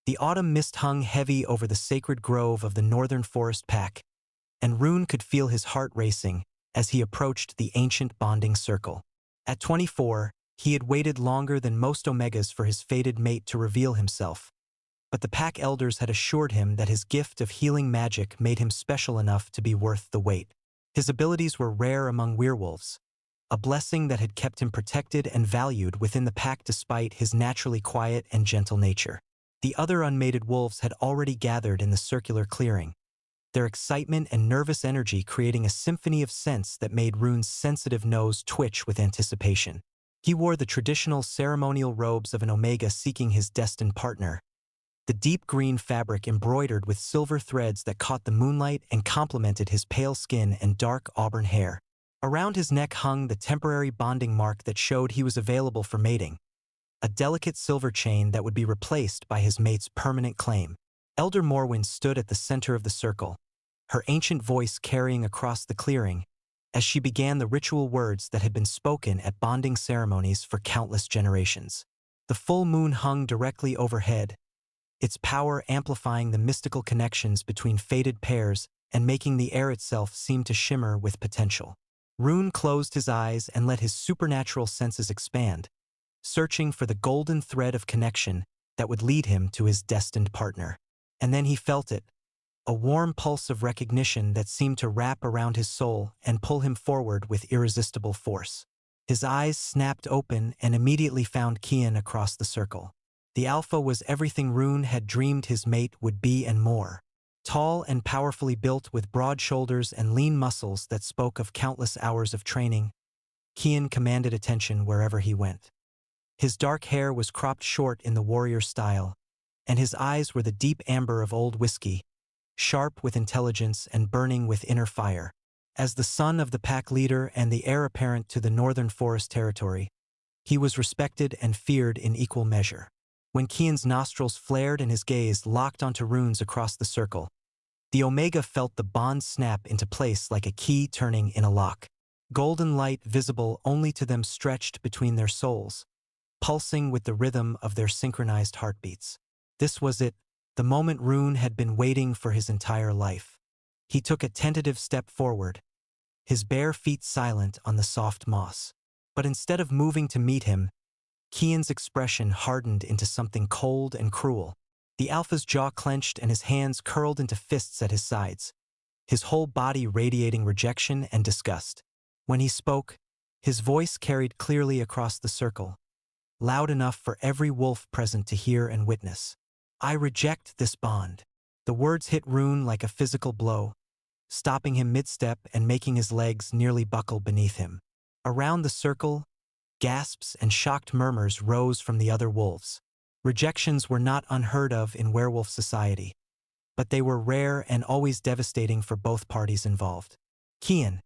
The autumn mist hung heavy over the sacred grove of the northern forest pack, and Rune could feel his heart racing as he approached the ancient bonding circle. At 24, he had waited longer than most Omegas for his fated mate to reveal himself, but the pack elders had assured him that his gift of healing magic made him special enough to be worth the wait. His abilities were rare among werewolves, a blessing that had kept him protected and valued within the pack despite his naturally quiet and gentle nature. The other unmated wolves had already gathered in the circular clearing, their excitement and nervous energy creating a symphony of scents that made Rune's sensitive nose twitch with anticipation. He wore the traditional ceremonial robes of an Omega seeking his destined partner, the deep green fabric embroidered with silver threads that caught the moonlight and complemented his pale skin and dark auburn hair. Around his neck hung the temporary bonding mark that showed he was available for mating, a delicate silver chain that would be replaced by his mate's permanent claim. Elder Morwen stood at the center of the circle, her ancient voice carrying across the clearing as she began the ritual words that had been spoken at bonding ceremonies for countless generations. The full moon hung directly overhead, its power amplifying the mystical connections between fated pairs and making the air itself seem to shimmer with potential. Rune closed his eyes and let his supernatural senses expand, searching for the golden thread of connection that would lead him to his destined partner. And then he felt it, a warm pulse of recognition that seemed to wrap around his soul and pull him forward with irresistible force. His eyes snapped open and immediately found Kian across the circle. The Alpha was everything Rune had dreamed his mate would be and more. Tall and powerfully built with broad shoulders and lean muscles that spoke of countless hours of training, Kian commanded attention wherever he went. His dark hair was cropped short in the warrior style, and his eyes were the deep amber of old whiskey, sharp with intelligence and burning with inner fire. As the son of the pack leader and the heir apparent to the northern forest territory, he was respected and feared in equal measure. When Kian's nostrils flared and his gaze locked onto Rune's across the circle, the Omega felt the bond snap into place like a key turning in a lock. Golden light visible only to them stretched between their souls, pulsing with the rhythm of their synchronized heartbeats. This was it, the moment Rune had been waiting for his entire life. He took a tentative step forward, his bare feet silent on the soft moss. But instead of moving to meet him, Kian's expression hardened into something cold and cruel. The Alpha's jaw clenched and his hands curled into fists at his sides, his whole body radiating rejection and disgust. When he spoke, his voice carried clearly across the circle, loud enough for every wolf present to hear and witness. I reject this bond. The words hit Rune like a physical blow, stopping him mid-step and making his legs nearly buckle beneath him. Around the circle, gasps and shocked murmurs rose from the other wolves. Rejections were not unheard of in werewolf society, but they were rare and always devastating for both parties involved. Kian,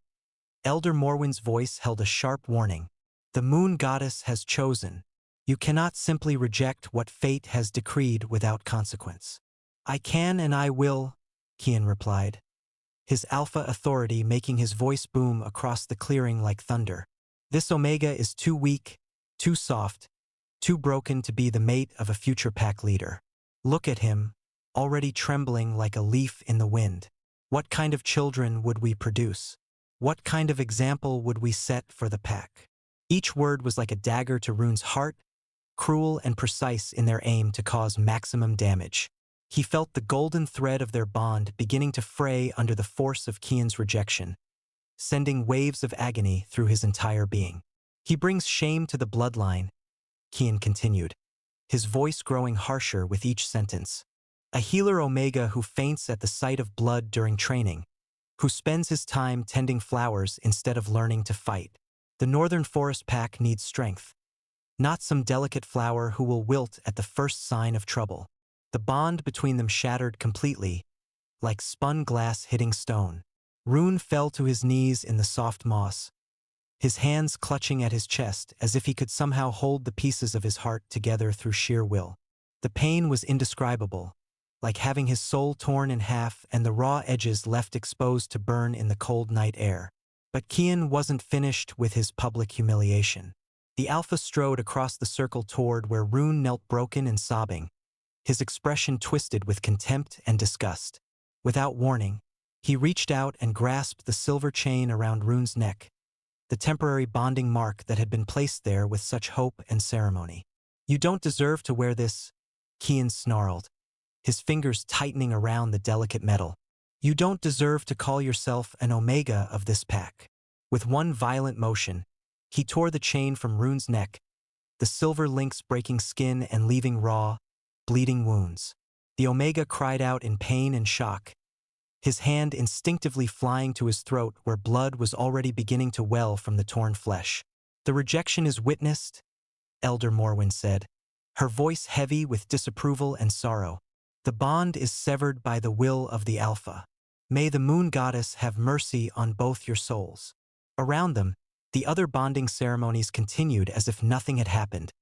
Elder Morwen's voice held a sharp warning. The moon goddess has chosen. You cannot simply reject what fate has decreed without consequence. I can and I will, Kian replied, his alpha authority making his voice boom across the clearing like thunder. This Omega is too weak, too soft, too broken to be the mate of a future pack leader. Look at him, already trembling like a leaf in the wind. What kind of children would we produce? What kind of example would we set for the pack? Each word was like a dagger to Rune's heart, cruel and precise in their aim to cause maximum damage. He felt the golden thread of their bond beginning to fray under the force of Kian's rejection, sending waves of agony through his entire being. He brings shame to the bloodline, Kian continued, his voice growing harsher with each sentence. A healer Omega who faints at the sight of blood during training, who spends his time tending flowers instead of learning to fight. The Northern Forest Pack needs strength, not some delicate flower who will wilt at the first sign of trouble. The bond between them shattered completely, like spun glass hitting stone. Rune fell to his knees in the soft moss, his hands clutching at his chest as if he could somehow hold the pieces of his heart together through sheer will. The pain was indescribable, like having his soul torn in half and the raw edges left exposed to burn in the cold night air. But Kian wasn't finished with his public humiliation. The Alpha strode across the circle toward where Rune knelt broken and sobbing, his expression twisted with contempt and disgust. Without warning, he reached out and grasped the silver chain around Rune's neck, the temporary bonding mark that had been placed there with such hope and ceremony. "You don't deserve to wear this," Kian snarled, his fingers tightening around the delicate metal. "You don't deserve to call yourself an omega of this pack." With one violent motion, he tore the chain from Rune's neck, the silver links breaking skin and leaving raw, bleeding wounds. The omega cried out in pain and shock, his hand instinctively flying to his throat where blood was already beginning to well from the torn flesh. "The rejection is witnessed," Elder Morwen said, her voice heavy with disapproval and sorrow. "The bond is severed by the will of the Alpha. May the moon goddess have mercy on both your souls." Around them, the other bonding ceremonies continued as if nothing had happened,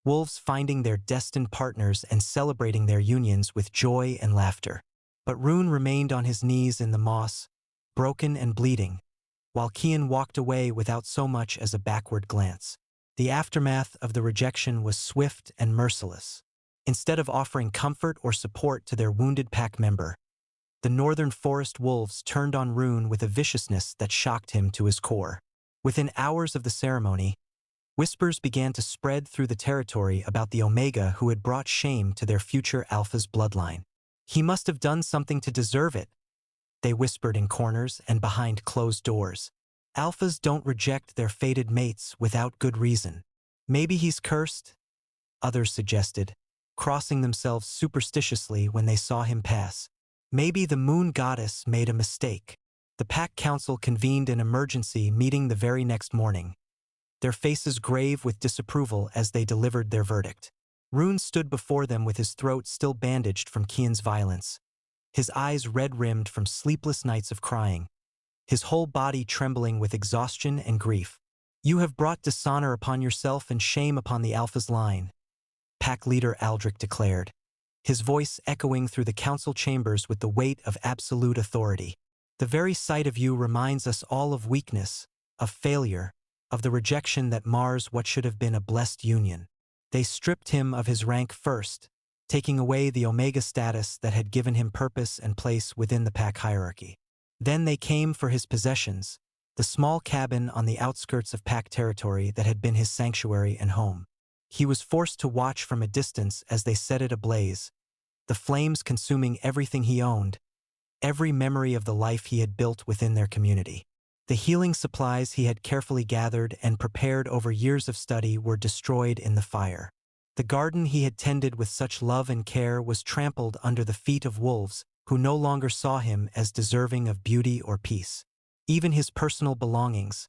wolves finding their destined partners and celebrating their unions with joy and laughter. But Rune remained on his knees in the moss, broken and bleeding, while Kian walked away without so much as a backward glance. The aftermath of the rejection was swift and merciless. Instead of offering comfort or support to their wounded pack member, the northern forest wolves turned on Rune with a viciousness that shocked him to his core. Within hours of the ceremony, whispers began to spread through the territory about the Omega who had brought shame to their future Alpha's bloodline. "He must have done something to deserve it," they whispered in corners and behind closed doors. "Alphas don't reject their fated mates without good reason." "Maybe he's cursed," others suggested, crossing themselves superstitiously when they saw him pass. "Maybe the moon goddess made a mistake." The pack council convened an emergency meeting the very next morning, their faces grave with disapproval as they delivered their verdict. Rune stood before them with his throat still bandaged from Kian's violence, his eyes red-rimmed from sleepless nights of crying, his whole body trembling with exhaustion and grief. "You have brought dishonor upon yourself and shame upon the Alpha's line," pack leader Aldrich declared, his voice echoing through the council chambers with the weight of absolute authority. "The very sight of you reminds us all of weakness, of failure, of the rejection that mars what should have been a blessed union." They stripped him of his rank first, taking away the Omega status that had given him purpose and place within the pack hierarchy. Then they came for his possessions, the small cabin on the outskirts of pack territory that had been his sanctuary and home. He was forced to watch from a distance as they set it ablaze, the flames consuming everything he owned, every memory of the life he had built within their community. The healing supplies he had carefully gathered and prepared over years of study were destroyed in the fire. The garden he had tended with such love and care was trampled under the feet of wolves who no longer saw him as deserving of beauty or peace. Even his personal belongings,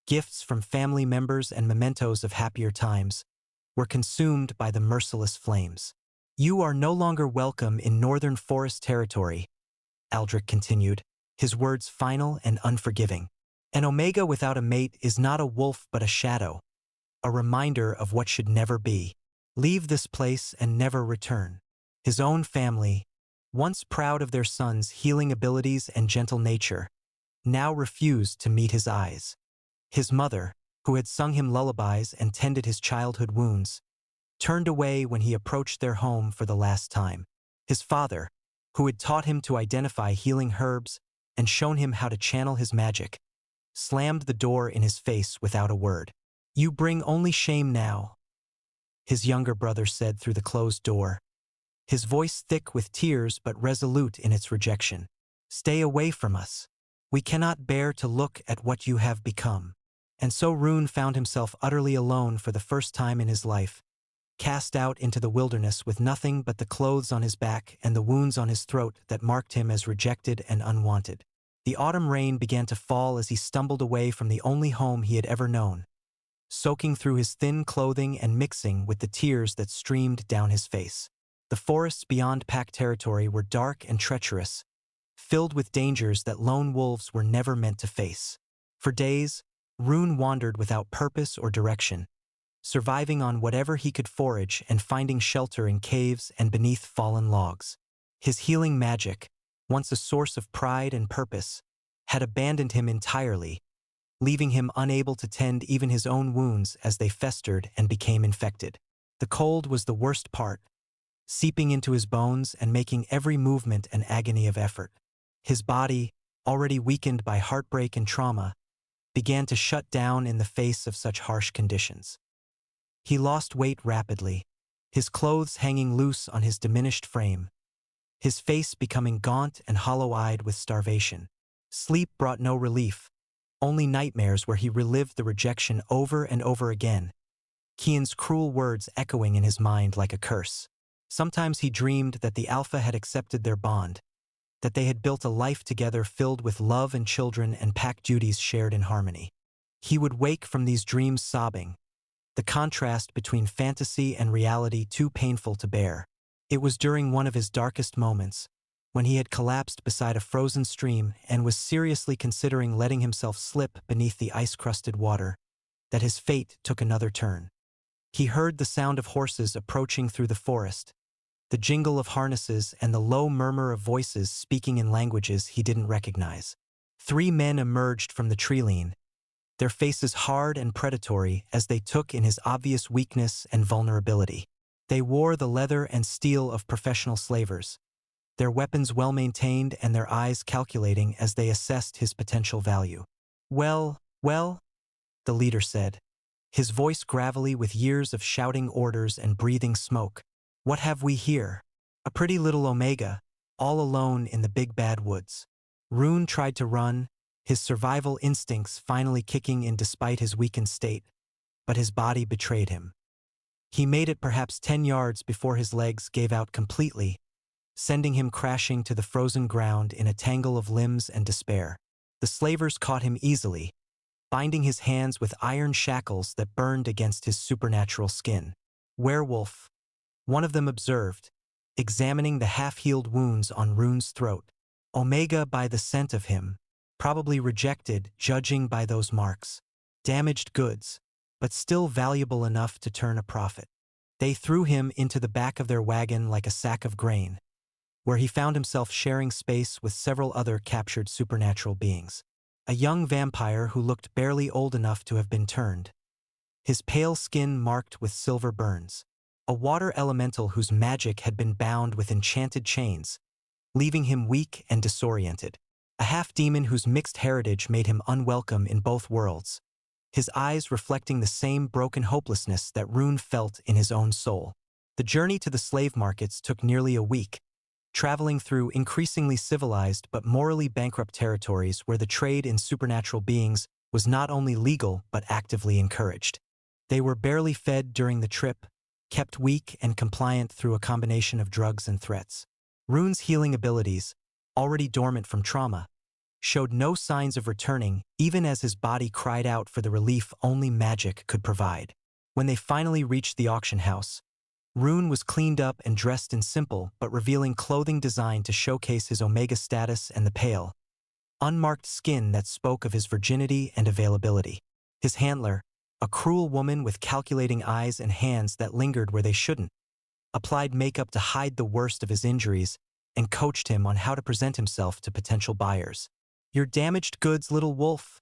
gifts from family members and mementos of happier times, were consumed by the merciless flames. "You are no longer welcome in northern forest territory," Aldrich continued, his words final and unforgiving. "An Omega without a mate is not a wolf but a shadow, a reminder of what should never be. Leave this place and never return." His own family, once proud of their son's healing abilities and gentle nature, now refused to meet his eyes. His mother, who had sung him lullabies and tended his childhood wounds, turned away when he approached their home for the last time. His father, who had taught him to identify healing herbs and shown him how to channel his magic, slammed the door in his face without a word. "You bring only shame now," his younger brother said through the closed door, his voice thick with tears but resolute in its rejection. "Stay away from us. We cannot bear to look at what you have become." And so Rune found himself utterly alone for the first time in his life, cast out into the wilderness with nothing but the clothes on his back and the wounds on his throat that marked him as rejected and unwanted. The autumn rain began to fall as he stumbled away from the only home he had ever known, soaking through his thin clothing and mixing with the tears that streamed down his face. The forests beyond pack territory were dark and treacherous, filled with dangers that lone wolves were never meant to face. For days, Rune wandered without purpose or direction, surviving on whatever he could forage and finding shelter in caves and beneath fallen logs. His healing magic, once a source of pride and purpose, had abandoned him entirely, leaving him unable to tend even his own wounds as they festered and became infected. The cold was the worst part, seeping into his bones and making every movement an agony of effort. His body, already weakened by heartbreak and trauma, began to shut down in the face of such harsh conditions. He lost weight rapidly, his clothes hanging loose on his diminished frame, his face becoming gaunt and hollow-eyed with starvation. Sleep brought no relief, only nightmares where he relived the rejection over and over again, Kian's cruel words echoing in his mind like a curse. Sometimes he dreamed that the Alpha had accepted their bond, that they had built a life together filled with love and children and pack duties shared in harmony. He would wake from these dreams sobbing, the contrast between fantasy and reality too painful to bear. It was during one of his darkest moments, when he had collapsed beside a frozen stream and was seriously considering letting himself slip beneath the ice-crusted water, that his fate took another turn. He heard the sound of horses approaching through the forest, the jingle of harnesses and the low murmur of voices speaking in languages he didn't recognize. 3 men emerged from the treeline, their faces hard and predatory as they took in his obvious weakness and vulnerability. They wore the leather and steel of professional slavers, their weapons well-maintained and their eyes calculating as they assessed his potential value. Well, the leader said, his voice gravelly with years of shouting orders and breathing smoke. What have we here? A pretty little Omega, all alone in the big bad woods. Rune tried to run, his survival instincts finally kicking in despite his weakened state, but his body betrayed him. He made it perhaps 10 yards before his legs gave out completely, sending him crashing to the frozen ground in a tangle of limbs and despair. The slavers caught him easily, binding his hands with iron shackles that burned against his supernatural skin. Werewolf, one of them observed, examining the half-healed wounds on Rune's throat. Omega by the scent of him, probably rejected judging by those marks. Damaged goods, but still valuable enough to turn a profit. They threw him into the back of their wagon like a sack of grain, where he found himself sharing space with several other captured supernatural beings. A young vampire who looked barely old enough to have been turned, his pale skin marked with silver burns. A water elemental whose magic had been bound with enchanted chains, leaving him weak and disoriented. A half-demon whose mixed heritage made him unwelcome in both worlds, his eyes reflecting the same broken hopelessness that Rune felt in his own soul. The journey to the slave markets took nearly a week, traveling through increasingly civilized but morally bankrupt territories where the trade in supernatural beings was not only legal but actively encouraged. They were barely fed during the trip, kept weak and compliant through a combination of drugs and threats. Rune's healing abilities, already dormant from trauma, showed no signs of returning even as his body cried out for the relief only magic could provide. When they finally reached the auction house, Rune was cleaned up and dressed in simple but revealing clothing designed to showcase his Omega status and the pale, unmarked skin that spoke of his virginity and availability. His handler, a cruel woman with calculating eyes and hands that lingered where they shouldn't, applied makeup to hide the worst of his injuries and coached him on how to present himself to potential buyers. "You're damaged goods, little wolf,"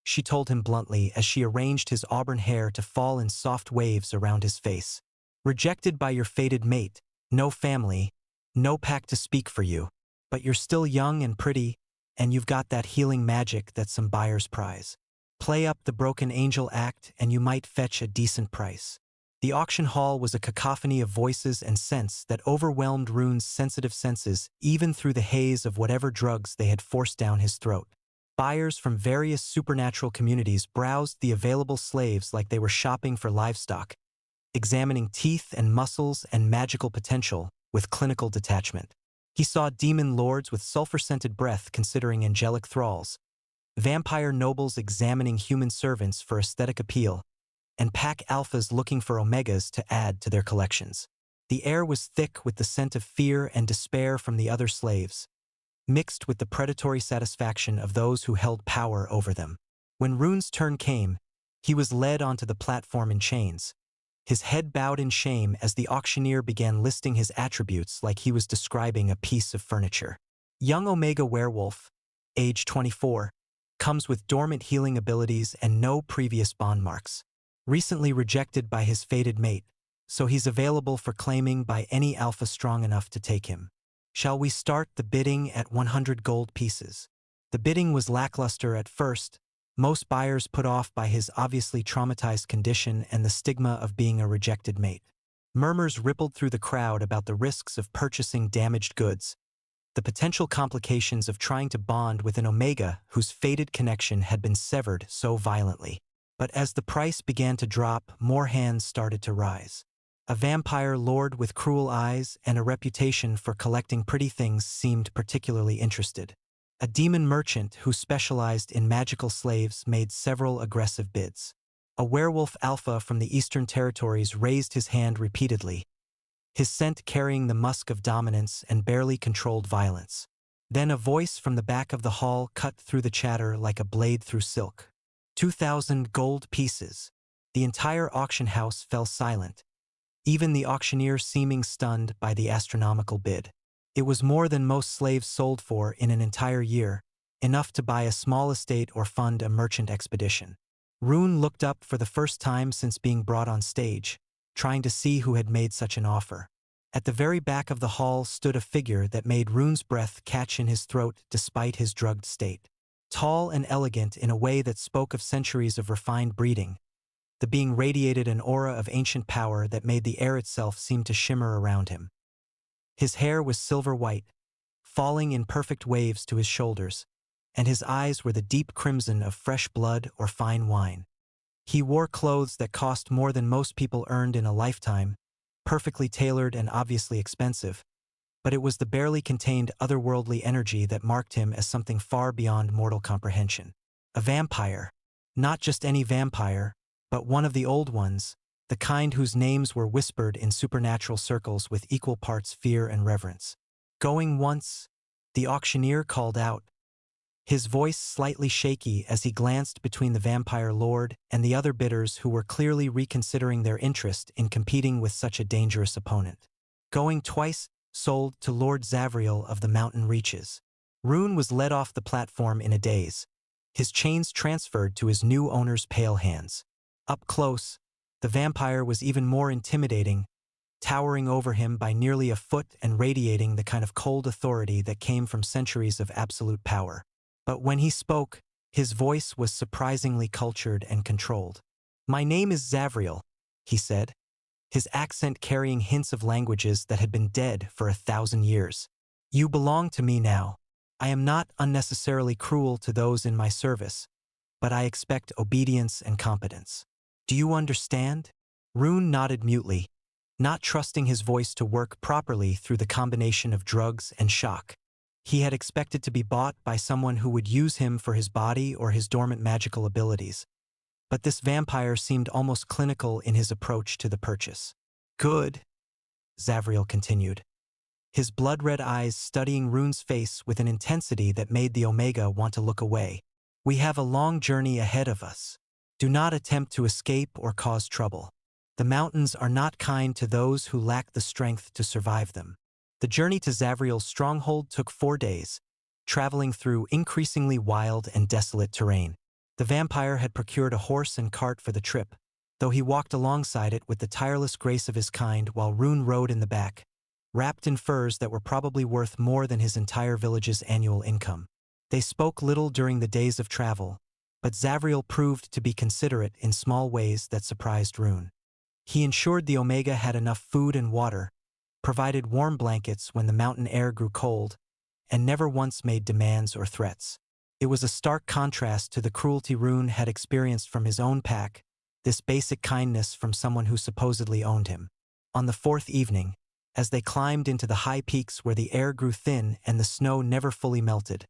she told him bluntly as she arranged his auburn hair to fall in soft waves around his face. "Rejected by your fated mate, no family, no pack to speak for you, but you're still young and pretty, and you've got that healing magic that some buyers prize. Play up the broken angel act and you might fetch a decent price." The auction hall was a cacophony of voices and scents that overwhelmed Rune's sensitive senses even through the haze of whatever drugs they had forced down his throat. Buyers from various supernatural communities browsed the available slaves like they were shopping for livestock, examining teeth and muscles and magical potential with clinical detachment. He saw demon lords with sulfur-scented breath considering angelic thralls, vampire nobles examining human servants for aesthetic appeal, and pack alphas looking for omegas to add to their collections. The air was thick with the scent of fear and despair from the other slaves, mixed with the predatory satisfaction of those who held power over them. When Rune's turn came, he was led onto the platform in chains, his head bowed in shame as the auctioneer began listing his attributes like he was describing a piece of furniture. Young Omega Werewolf, age 24, comes with dormant healing abilities and no previous bond marks. Recently rejected by his fated mate, so he's available for claiming by any alpha strong enough to take him. Shall we start the bidding at 100 gold pieces? The bidding was lackluster at first, most buyers put off by his obviously traumatized condition and the stigma of being a rejected mate. Murmurs rippled through the crowd about the risks of purchasing damaged goods, the potential complications of trying to bond with an Omega whose fated connection had been severed so violently. But as the price began to drop, more hands started to rise. A vampire lord with cruel eyes and a reputation for collecting pretty things seemed particularly interested. A demon merchant who specialized in magical slaves made several aggressive bids. A werewolf alpha from the Eastern Territories raised his hand repeatedly, his scent carrying the musk of dominance and barely controlled violence. Then a voice from the back of the hall cut through the chatter like a blade through silk. 2,000 gold pieces. The entire auction house fell silent, even the auctioneer seeming stunned by the astronomical bid. It was more than most slaves sold for in an entire year, enough to buy a small estate or fund a merchant expedition. Rune looked up for the first time since being brought on stage, trying to see who had made such an offer. At the very back of the hall stood a figure that made Rune's breath catch in his throat despite his drugged state. Tall and elegant in a way that spoke of centuries of refined breeding, the being radiated an aura of ancient power that made the air itself seem to shimmer around him. His hair was silver white, falling in perfect waves to his shoulders, and his eyes were the deep crimson of fresh blood or fine wine. He wore clothes that cost more than most people earned in a lifetime, perfectly tailored and obviously expensive, but it was the barely contained otherworldly energy that marked him as something far beyond mortal comprehension. A vampire. Not just any vampire, but one of the old ones, the kind whose names were whispered in supernatural circles with equal parts fear and reverence. Going once, the auctioneer called out, his voice slightly shaky as he glanced between the vampire lord and the other bidders who were clearly reconsidering their interest in competing with such a dangerous opponent. Going twice, sold to Lord Zavriel of the Mountain Reaches. Rune was led off the platform in a daze, his chains transferred to his new owner's pale hands. Up close, the vampire was even more intimidating, towering over him by nearly a foot and radiating the kind of cold authority that came from centuries of absolute power. But when he spoke, his voice was surprisingly cultured and controlled. "My name is Zavriel," he said, his accent carrying hints of languages that had been dead for 1,000 years. "You belong to me now. I am not unnecessarily cruel to those in my service, but I expect obedience and competence. Do you understand?" Rune nodded mutely, not trusting his voice to work properly through the combination of drugs and shock. He had expected to be bought by someone who would use him for his body or his dormant magical abilities. But this vampire seemed almost clinical in his approach to the purchase. "Good," Zavriel continued, his blood-red eyes studying Rune's face with an intensity that made the Omega want to look away. "We have a long journey ahead of us. Do not attempt to escape or cause trouble. The mountains are not kind to those who lack the strength to survive them." The journey to Zavriel's stronghold took 4 days, traveling through increasingly wild and desolate terrain. The vampire had procured a horse and cart for the trip, though he walked alongside it with the tireless grace of his kind while Rune rode in the back, wrapped in furs that were probably worth more than his entire village's annual income. They spoke little during the days of travel, but Zavriel proved to be considerate in small ways that surprised Rune. He ensured the Omega had enough food and water, provided warm blankets when the mountain air grew cold, and never once made demands or threats. It was a stark contrast to the cruelty Rune had experienced from his own pack, this basic kindness from someone who supposedly owned him. On the 4th evening, as they climbed into the high peaks where the air grew thin and the snow never fully melted,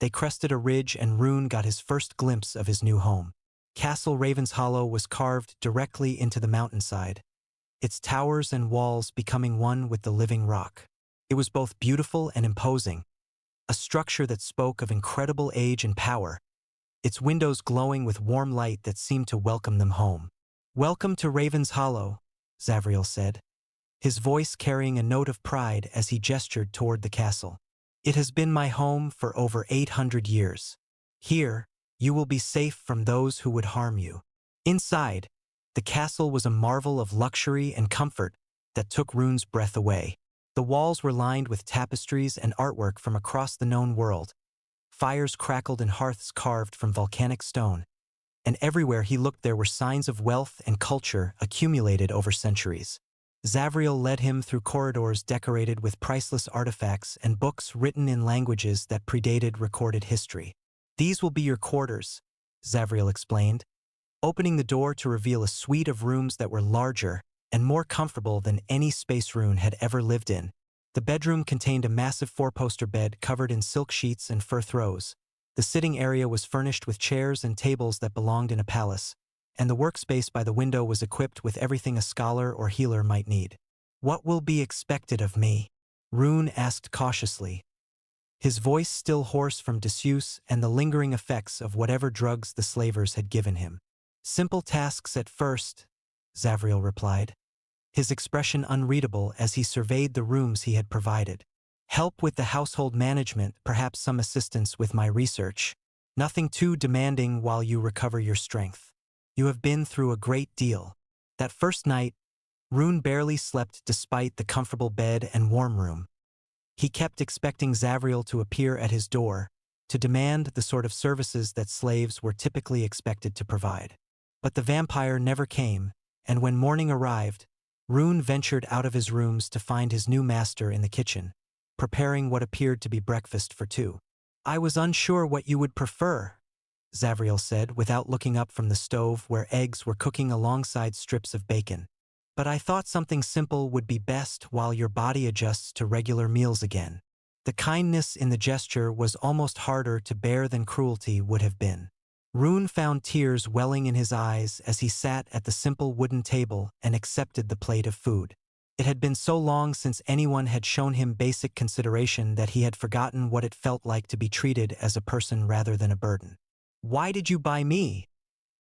they crested a ridge and Rune got his first glimpse of his new home. Castle Ravenshollow was carved directly into the mountainside, its towers and walls becoming one with the living rock. It was both beautiful and imposing, a structure that spoke of incredible age and power, its windows glowing with warm light that seemed to welcome them home. "Welcome to Ravenshollow," Zavriel said, his voice carrying a note of pride as he gestured toward the castle. "It has been my home for over 800 years. Here, you will be safe from those who would harm you." Inside, The castle was a marvel of luxury and comfort that took Rune's breath away. The walls were lined with tapestries and artwork from across the known world. Fires crackled in hearths carved from volcanic stone, and everywhere he looked there were signs of wealth and culture accumulated over centuries. Zavriel led him through corridors decorated with priceless artifacts and books written in languages that predated recorded history. "These will be your quarters," Zavriel explained, opening the door to reveal a suite of rooms that were larger and more comfortable than any space Rune had ever lived in. The bedroom contained a massive four-poster bed covered in silk sheets and fur throws. The sitting area was furnished with chairs and tables that belonged in a palace, and the workspace by the window was equipped with everything a scholar or healer might need. "What will be expected of me?" Rune asked cautiously, his voice still hoarse from disuse and the lingering effects of whatever drugs the slavers had given him. "Simple tasks at first," Zavriel replied, his expression unreadable as he surveyed the rooms he had provided. "Help with the household management, perhaps some assistance with my research. Nothing too demanding while you recover your strength. You have been through a great deal." That first night, Rune barely slept despite the comfortable bed and warm room. He kept expecting Zavriel to appear at his door, to demand the sort of services that slaves were typically expected to provide. But the vampire never came, and when morning arrived, Rune ventured out of his rooms to find his new master in the kitchen, preparing what appeared to be breakfast for two. "I was unsure what you would prefer," Zavriel said without looking up from the stove where eggs were cooking alongside strips of bacon. "But I thought something simple would be best while your body adjusts to regular meals again." The kindness in the gesture was almost harder to bear than cruelty would have been. Rune found tears welling in his eyes as he sat at the simple wooden table and accepted the plate of food. It had been so long since anyone had shown him basic consideration that he had forgotten what it felt like to be treated as a person rather than a burden. "Why did you buy me?"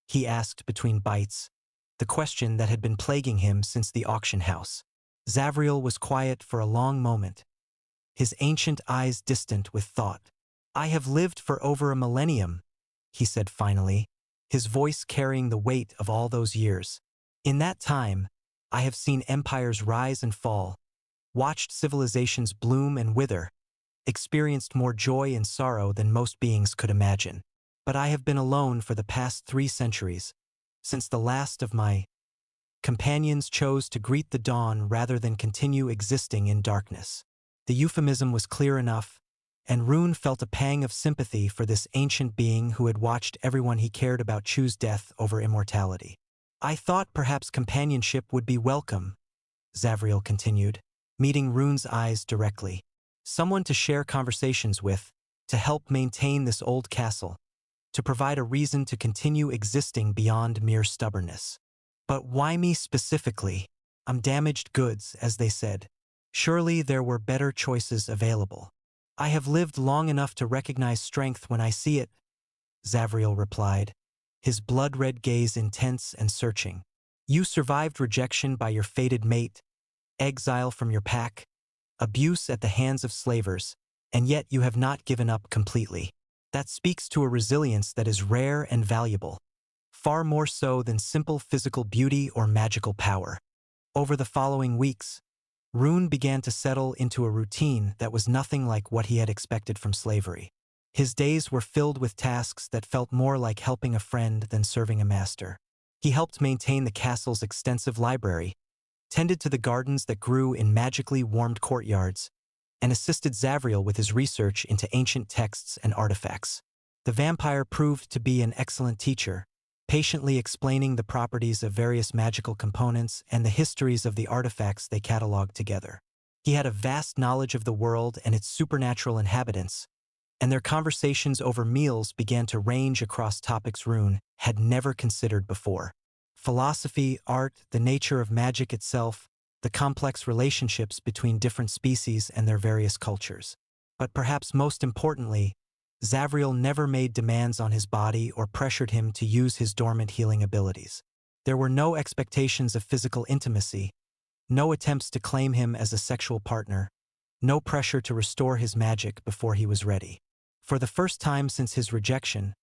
he asked between bites, the question that had been plaguing him since the auction house. Zavriel was quiet for a long moment, his ancient eyes distant with thought. "I have lived for over a millennium," he said finally, his voice carrying the weight of all those years. "In that time, I have seen empires rise and fall, watched civilizations bloom and wither, experienced more joy and sorrow than most beings could imagine. But I have been alone for the past 3 centuries, since the last of my companions chose to greet the dawn rather than continue existing in darkness." The euphemism was clear enough, and Rune felt a pang of sympathy for this ancient being who had watched everyone he cared about choose death over immortality. "I thought perhaps companionship would be welcome," Zavriel continued, meeting Rune's eyes directly. "Someone to share conversations with, to help maintain this old castle, to provide a reason to continue existing beyond mere stubbornness." "But why me specifically? I'm damaged goods, as they said. Surely there were better choices available." "I have lived long enough to recognize strength when I see it," Zavriel replied, his blood-red gaze intense and searching. "You survived rejection by your fated mate, exile from your pack, abuse at the hands of slavers, and yet you have not given up completely. That speaks to a resilience that is rare and valuable, far more so than simple physical beauty or magical power." Over the following weeks, Rune began to settle into a routine that was nothing like what he had expected from slavery. His days were filled with tasks that felt more like helping a friend than serving a master. He helped maintain the castle's extensive library, tended to the gardens that grew in magically warmed courtyards, and assisted Zavriel with his research into ancient texts and artifacts. The vampire proved to be an excellent teacher, patiently explaining the properties of various magical components and the histories of the artifacts they cataloged together. He had a vast knowledge of the world and its supernatural inhabitants, and their conversations over meals began to range across topics Rune had never considered before. Philosophy, art, the nature of magic itself, the complex relationships between different species and their various cultures. But perhaps most importantly, Zavriel never made demands on his body or pressured him to use his dormant healing abilities. There were no expectations of physical intimacy, no attempts to claim him as a sexual partner, no pressure to restore his magic before he was ready. For the first time since his rejection,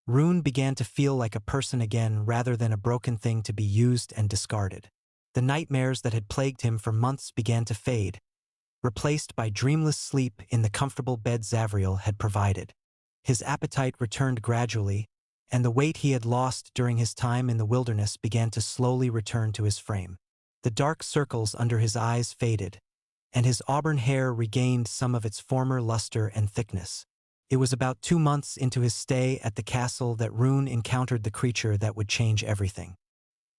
Rune began to feel like a person again rather than a broken thing to be used and discarded. The nightmares that had plagued him for months began to fade, replaced by dreamless sleep in the comfortable bed Zavriel had provided. His appetite returned gradually, and the weight he had lost during his time in the wilderness began to slowly return to his frame. The dark circles under his eyes faded, and his auburn hair regained some of its former luster and thickness. It was about 2 months into his stay at the castle that Rune encountered the creature that would change everything.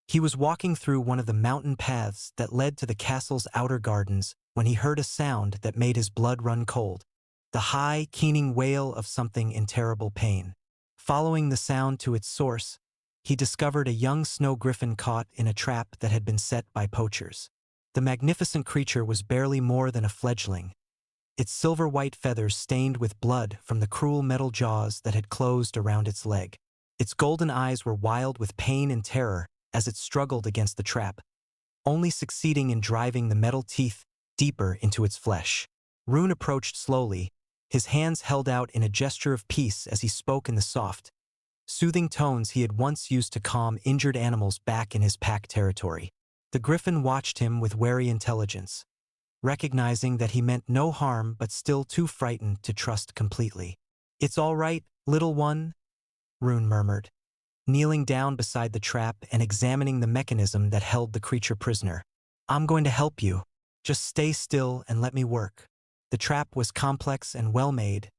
He was walking through one of the mountain paths that led to the castle's outer gardens when he heard a sound that made his blood run cold, the high, keening wail of something in terrible pain. Following the sound to its source, he discovered a young snow griffin caught in a trap that had been set by poachers. The magnificent creature was barely more than a fledgling, its silver-white feathers stained with blood from the cruel metal jaws that had closed around its leg. Its golden eyes were wild with pain and terror as it struggled against the trap, only succeeding in driving the metal teeth deeper into its flesh. Rune approached slowly, his hands held out in a gesture of peace as he spoke in the soft, soothing tones he had once used to calm injured animals back in his pack territory. The griffin watched him with wary intelligence, recognizing that he meant no harm but still too frightened to trust completely. "It's all right, little one," Rune murmured, kneeling down beside the trap and examining the mechanism that held the creature prisoner. "I'm going to help you. Just stay still and let me work." The trap was complex and well-made,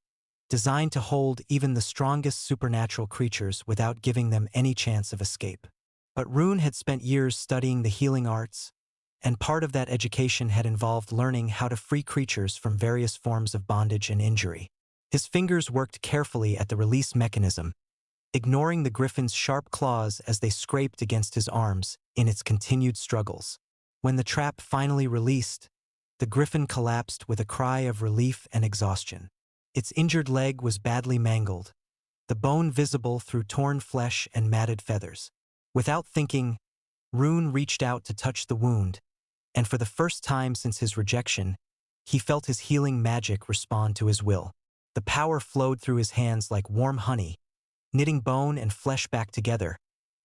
designed to hold even the strongest supernatural creatures without giving them any chance of escape. But Rune had spent years studying the healing arts, and part of that education had involved learning how to free creatures from various forms of bondage and injury. His fingers worked carefully at the release mechanism, ignoring the griffin's sharp claws as they scraped against his arms in its continued struggles. When the trap finally released, the griffin collapsed with a cry of relief and exhaustion. Its injured leg was badly mangled, the bone visible through torn flesh and matted feathers. Without thinking, Rune reached out to touch the wound, and for the first time since his rejection, he felt his healing magic respond to his will. The power flowed through his hands like warm honey, knitting bone and flesh back together,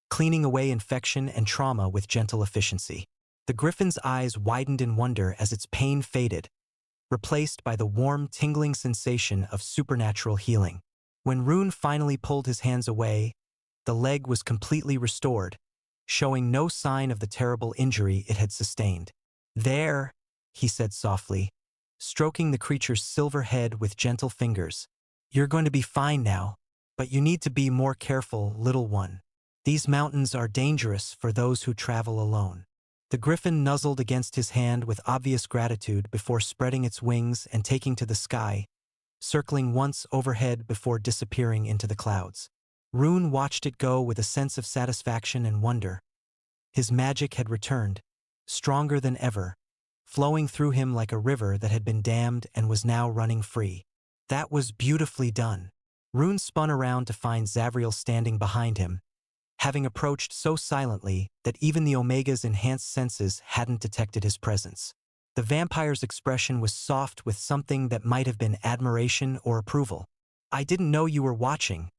cleaning away infection and trauma with gentle efficiency. The griffin's eyes widened in wonder as its pain faded, replaced by the warm, tingling sensation of supernatural healing. When Rune finally pulled his hands away, the leg was completely restored, showing no sign of the terrible injury it had sustained. "There," he said softly, stroking the creature's silver head with gentle fingers. "You're going to be fine now, but you need to be more careful, little one. These mountains are dangerous for those who travel alone." The griffin nuzzled against his hand with obvious gratitude before spreading its wings and taking to the sky, circling once overhead before disappearing into the clouds. Rune watched it go with a sense of satisfaction and wonder. His magic had returned, stronger than ever, flowing through him like a river that had been dammed and was now running free. That was beautifully done. Rune spun around to find Zavriel standing behind him, having approached so silently that even the Omega's enhanced senses hadn't detected his presence. The vampire's expression was soft with something that might have been admiration or approval. "I didn't know you were watching,"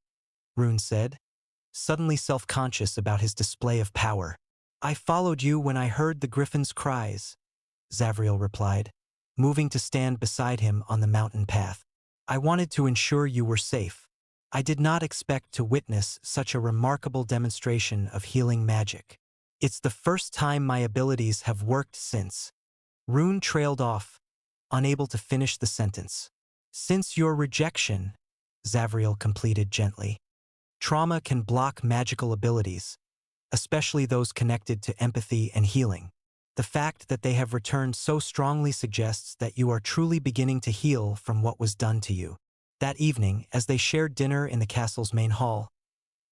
Rune said, suddenly self-conscious about his display of power. "I followed you when I heard the griffin's cries," Zavriel replied, moving to stand beside him on the mountain path. "I wanted to ensure you were safe. I did not expect to witness such a remarkable demonstration of healing magic. It's the first time my abilities have worked since." Rune trailed off, unable to finish the sentence. "Since your rejection," Zavriel completed gently. "Trauma can block magical abilities, especially those connected to empathy and healing. The fact that they have returned so strongly suggests that you are truly beginning to heal from what was done to you." That evening, as they shared dinner in the castle's main hall,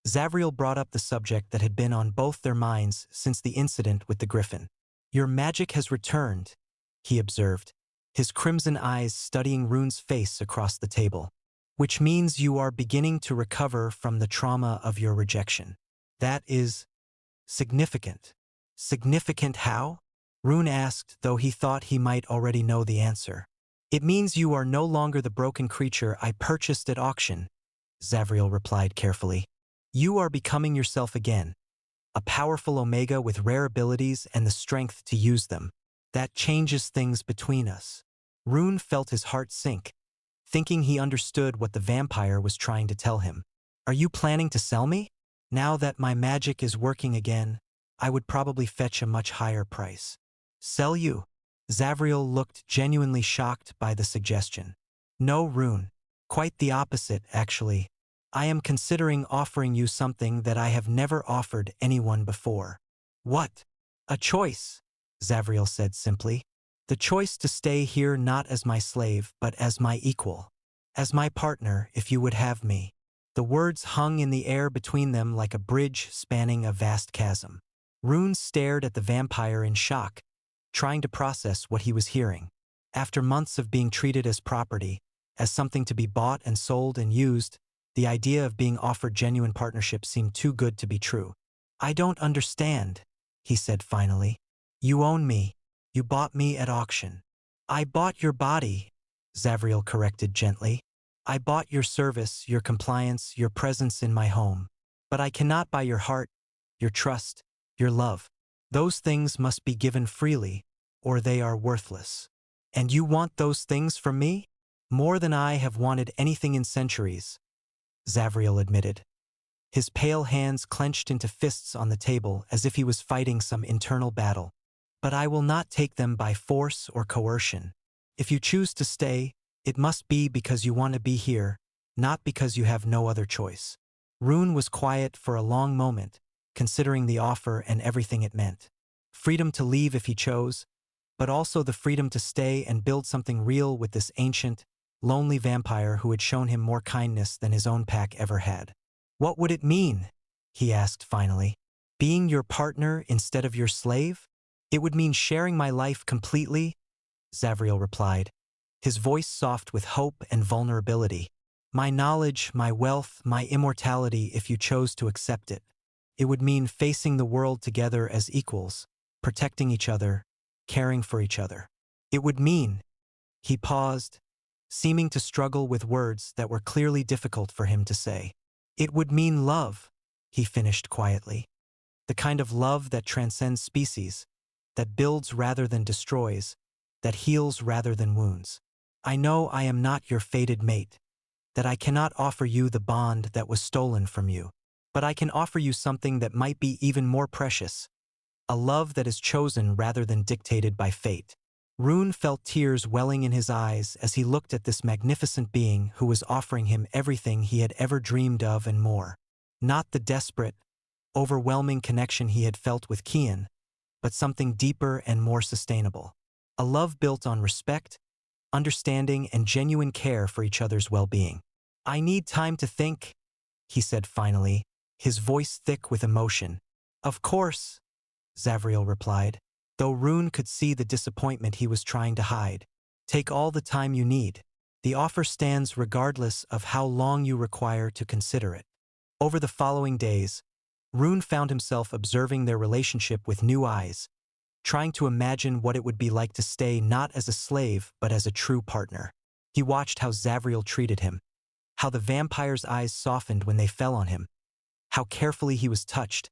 Zavriel brought up the subject that had been on both their minds since the incident with the griffin. "Your magic has returned," he observed, his crimson eyes studying Rune's face across the table, "which means you are beginning to recover from the trauma of your rejection. That is significant." "Significant how?" Rune asked, though he thought he might already know the answer. "It means you are no longer the broken creature I purchased at auction," Zavriel replied carefully. You are becoming yourself again, a powerful Omega with rare abilities and the strength to use them. That changes things between us. Rune felt his heart sink, thinking he understood what the vampire was trying to tell him. Are you planning to sell me? Now that my magic is working again, I would probably fetch a much higher price. Sell you? Zavriel looked genuinely shocked by the suggestion. No, Rune. Quite the opposite, actually. I am considering offering you something that I have never offered anyone before. What? A choice, Zavriel said simply. The choice to stay here not as my slave, but as my equal. As my partner, if you would have me. The words hung in the air between them like a bridge spanning a vast chasm. Rune stared at the vampire in shock, trying to process what he was hearing. After months of being treated as property, as something to be bought and sold and used, the idea of being offered genuine partnership seemed too good to be true. I don't understand, he said finally. You own me. You bought me at auction. I bought your body, Zavriel corrected gently. I bought your service, your compliance, your presence in my home. But I cannot buy your heart, your trust, your love. Those things must be given freely, or they are worthless. And you want those things from me? More than I have wanted anything in centuries, Zavriel admitted. His pale hands clenched into fists on the table as if he was fighting some internal battle. But I will not take them by force or coercion. If you choose to stay, it must be because you want to be here, not because you have no other choice. Rune was quiet for a long moment, considering the offer and everything it meant. Freedom to leave if he chose, but also the freedom to stay and build something real with this ancient, lonely vampire who had shown him more kindness than his own pack ever had. What would it mean? He asked finally. Being your partner instead of your slave? It would mean sharing my life completely, Zavriel replied, his voice soft with hope and vulnerability. My knowledge, my wealth, my immortality if you chose to accept it. It would mean facing the world together as equals, protecting each other, caring for each other. It would mean, he paused, seeming to struggle with words that were clearly difficult for him to say. It would mean love, he finished quietly. The kind of love that transcends species, that builds rather than destroys, that heals rather than wounds. I know I am not your fated mate, that I cannot offer you the bond that was stolen from you, but I can offer you something that might be even more precious, a love that is chosen rather than dictated by fate. Rune felt tears welling in his eyes as he looked at this magnificent being who was offering him everything he had ever dreamed of and more. Not the desperate, overwhelming connection he had felt with Kian, but something deeper and more sustainable. A love built on respect, understanding, and genuine care for each other's well-being. I need time to think, he said finally, his voice thick with emotion. Of course, Zavriel replied, though Rune could see the disappointment he was trying to hide. Take all the time you need. The offer stands regardless of how long you require to consider it. Over the following days, Rune found himself observing their relationship with new eyes, trying to imagine what it would be like to stay not as a slave but as a true partner. He watched how Zavriel treated him, how the vampire's eyes softened when they fell on him, how carefully he was touched,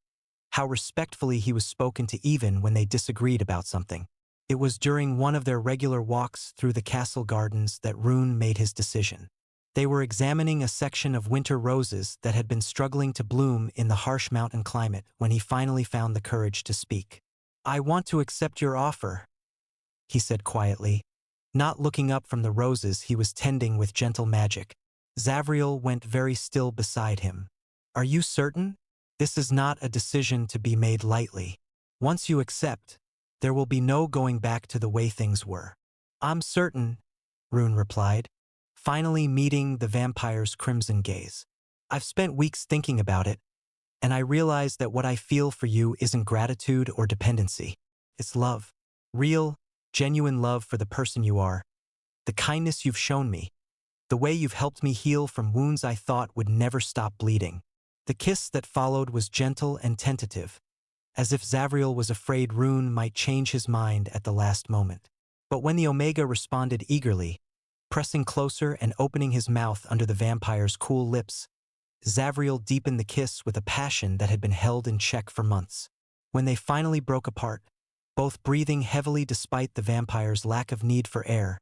how respectfully he was spoken to even when they disagreed about something. It was during one of their regular walks through the castle gardens that Rune made his decision. They were examining a section of winter roses that had been struggling to bloom in the harsh mountain climate when he finally found the courage to speak. I want to accept your offer, he said quietly, not looking up from the roses he was tending with gentle magic. Zavriel went very still beside him. Are you certain? This is not a decision to be made lightly. Once you accept, there will be no going back to the way things were. I'm certain, Rune replied, finally meeting the vampire's crimson gaze. I've spent weeks thinking about it, and I realize that what I feel for you isn't gratitude or dependency. It's love. Real, genuine love for the person you are. The kindness you've shown me. The way you've helped me heal from wounds I thought would never stop bleeding. The kiss that followed was gentle and tentative, as if Zavriel was afraid Rune might change his mind at the last moment. But when the Omega responded eagerly, pressing closer and opening his mouth under the vampire's cool lips, Zavriel deepened the kiss with a passion that had been held in check for months. When they finally broke apart, both breathing heavily despite the vampire's lack of need for air,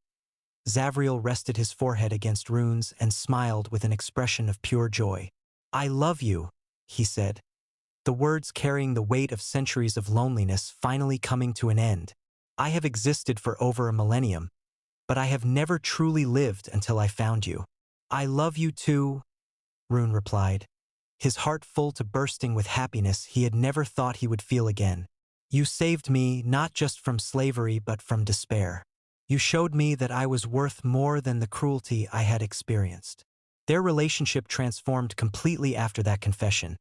Zavriel rested his forehead against Rune's and smiled with an expression of pure joy. "I love you," he said, the words carrying the weight of centuries of loneliness finally coming to an end. "I have existed for over a millennium, but I have never truly lived until I found you." "I love you too," Rune replied, his heart full to bursting with happiness he had never thought he would feel again. "You saved me not just from slavery but from despair. You showed me that I was worth more than the cruelty I had experienced." Their relationship transformed completely after that confession,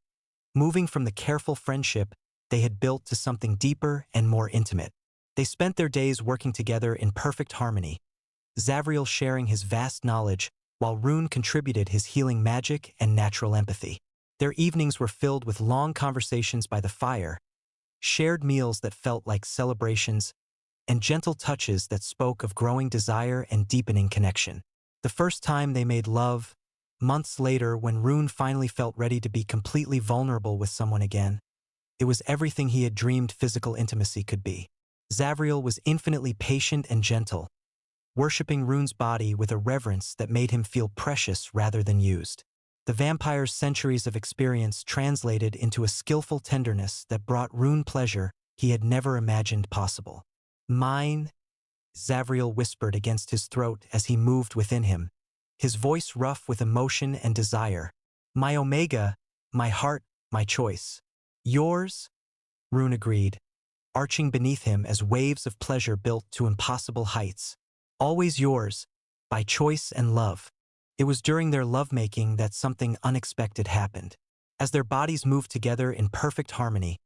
moving from the careful friendship they had built to something deeper and more intimate. They spent their days working together in perfect harmony, Zavriel sharing his vast knowledge while Rune contributed his healing magic and natural empathy. Their evenings were filled with long conversations by the fire, shared meals that felt like celebrations, and gentle touches that spoke of growing desire and deepening connection. The first time they made love, months later when Rune finally felt ready to be completely vulnerable with someone again, it was everything he had dreamed physical intimacy could be. Zavriel was infinitely patient and gentle, worshipping Rune's body with a reverence that made him feel precious rather than used. The vampire's centuries of experience translated into a skillful tenderness that brought Rune pleasure he had never imagined possible. "Mine," Zavriel whispered against his throat as he moved within him, his voice rough with emotion and desire. "My Omega, my heart, my choice." "Yours," Rune agreed, arching beneath him as waves of pleasure built to impossible heights. "Always yours, by choice and love." It was during their lovemaking that something unexpected happened. As their bodies moved together in perfect harmony,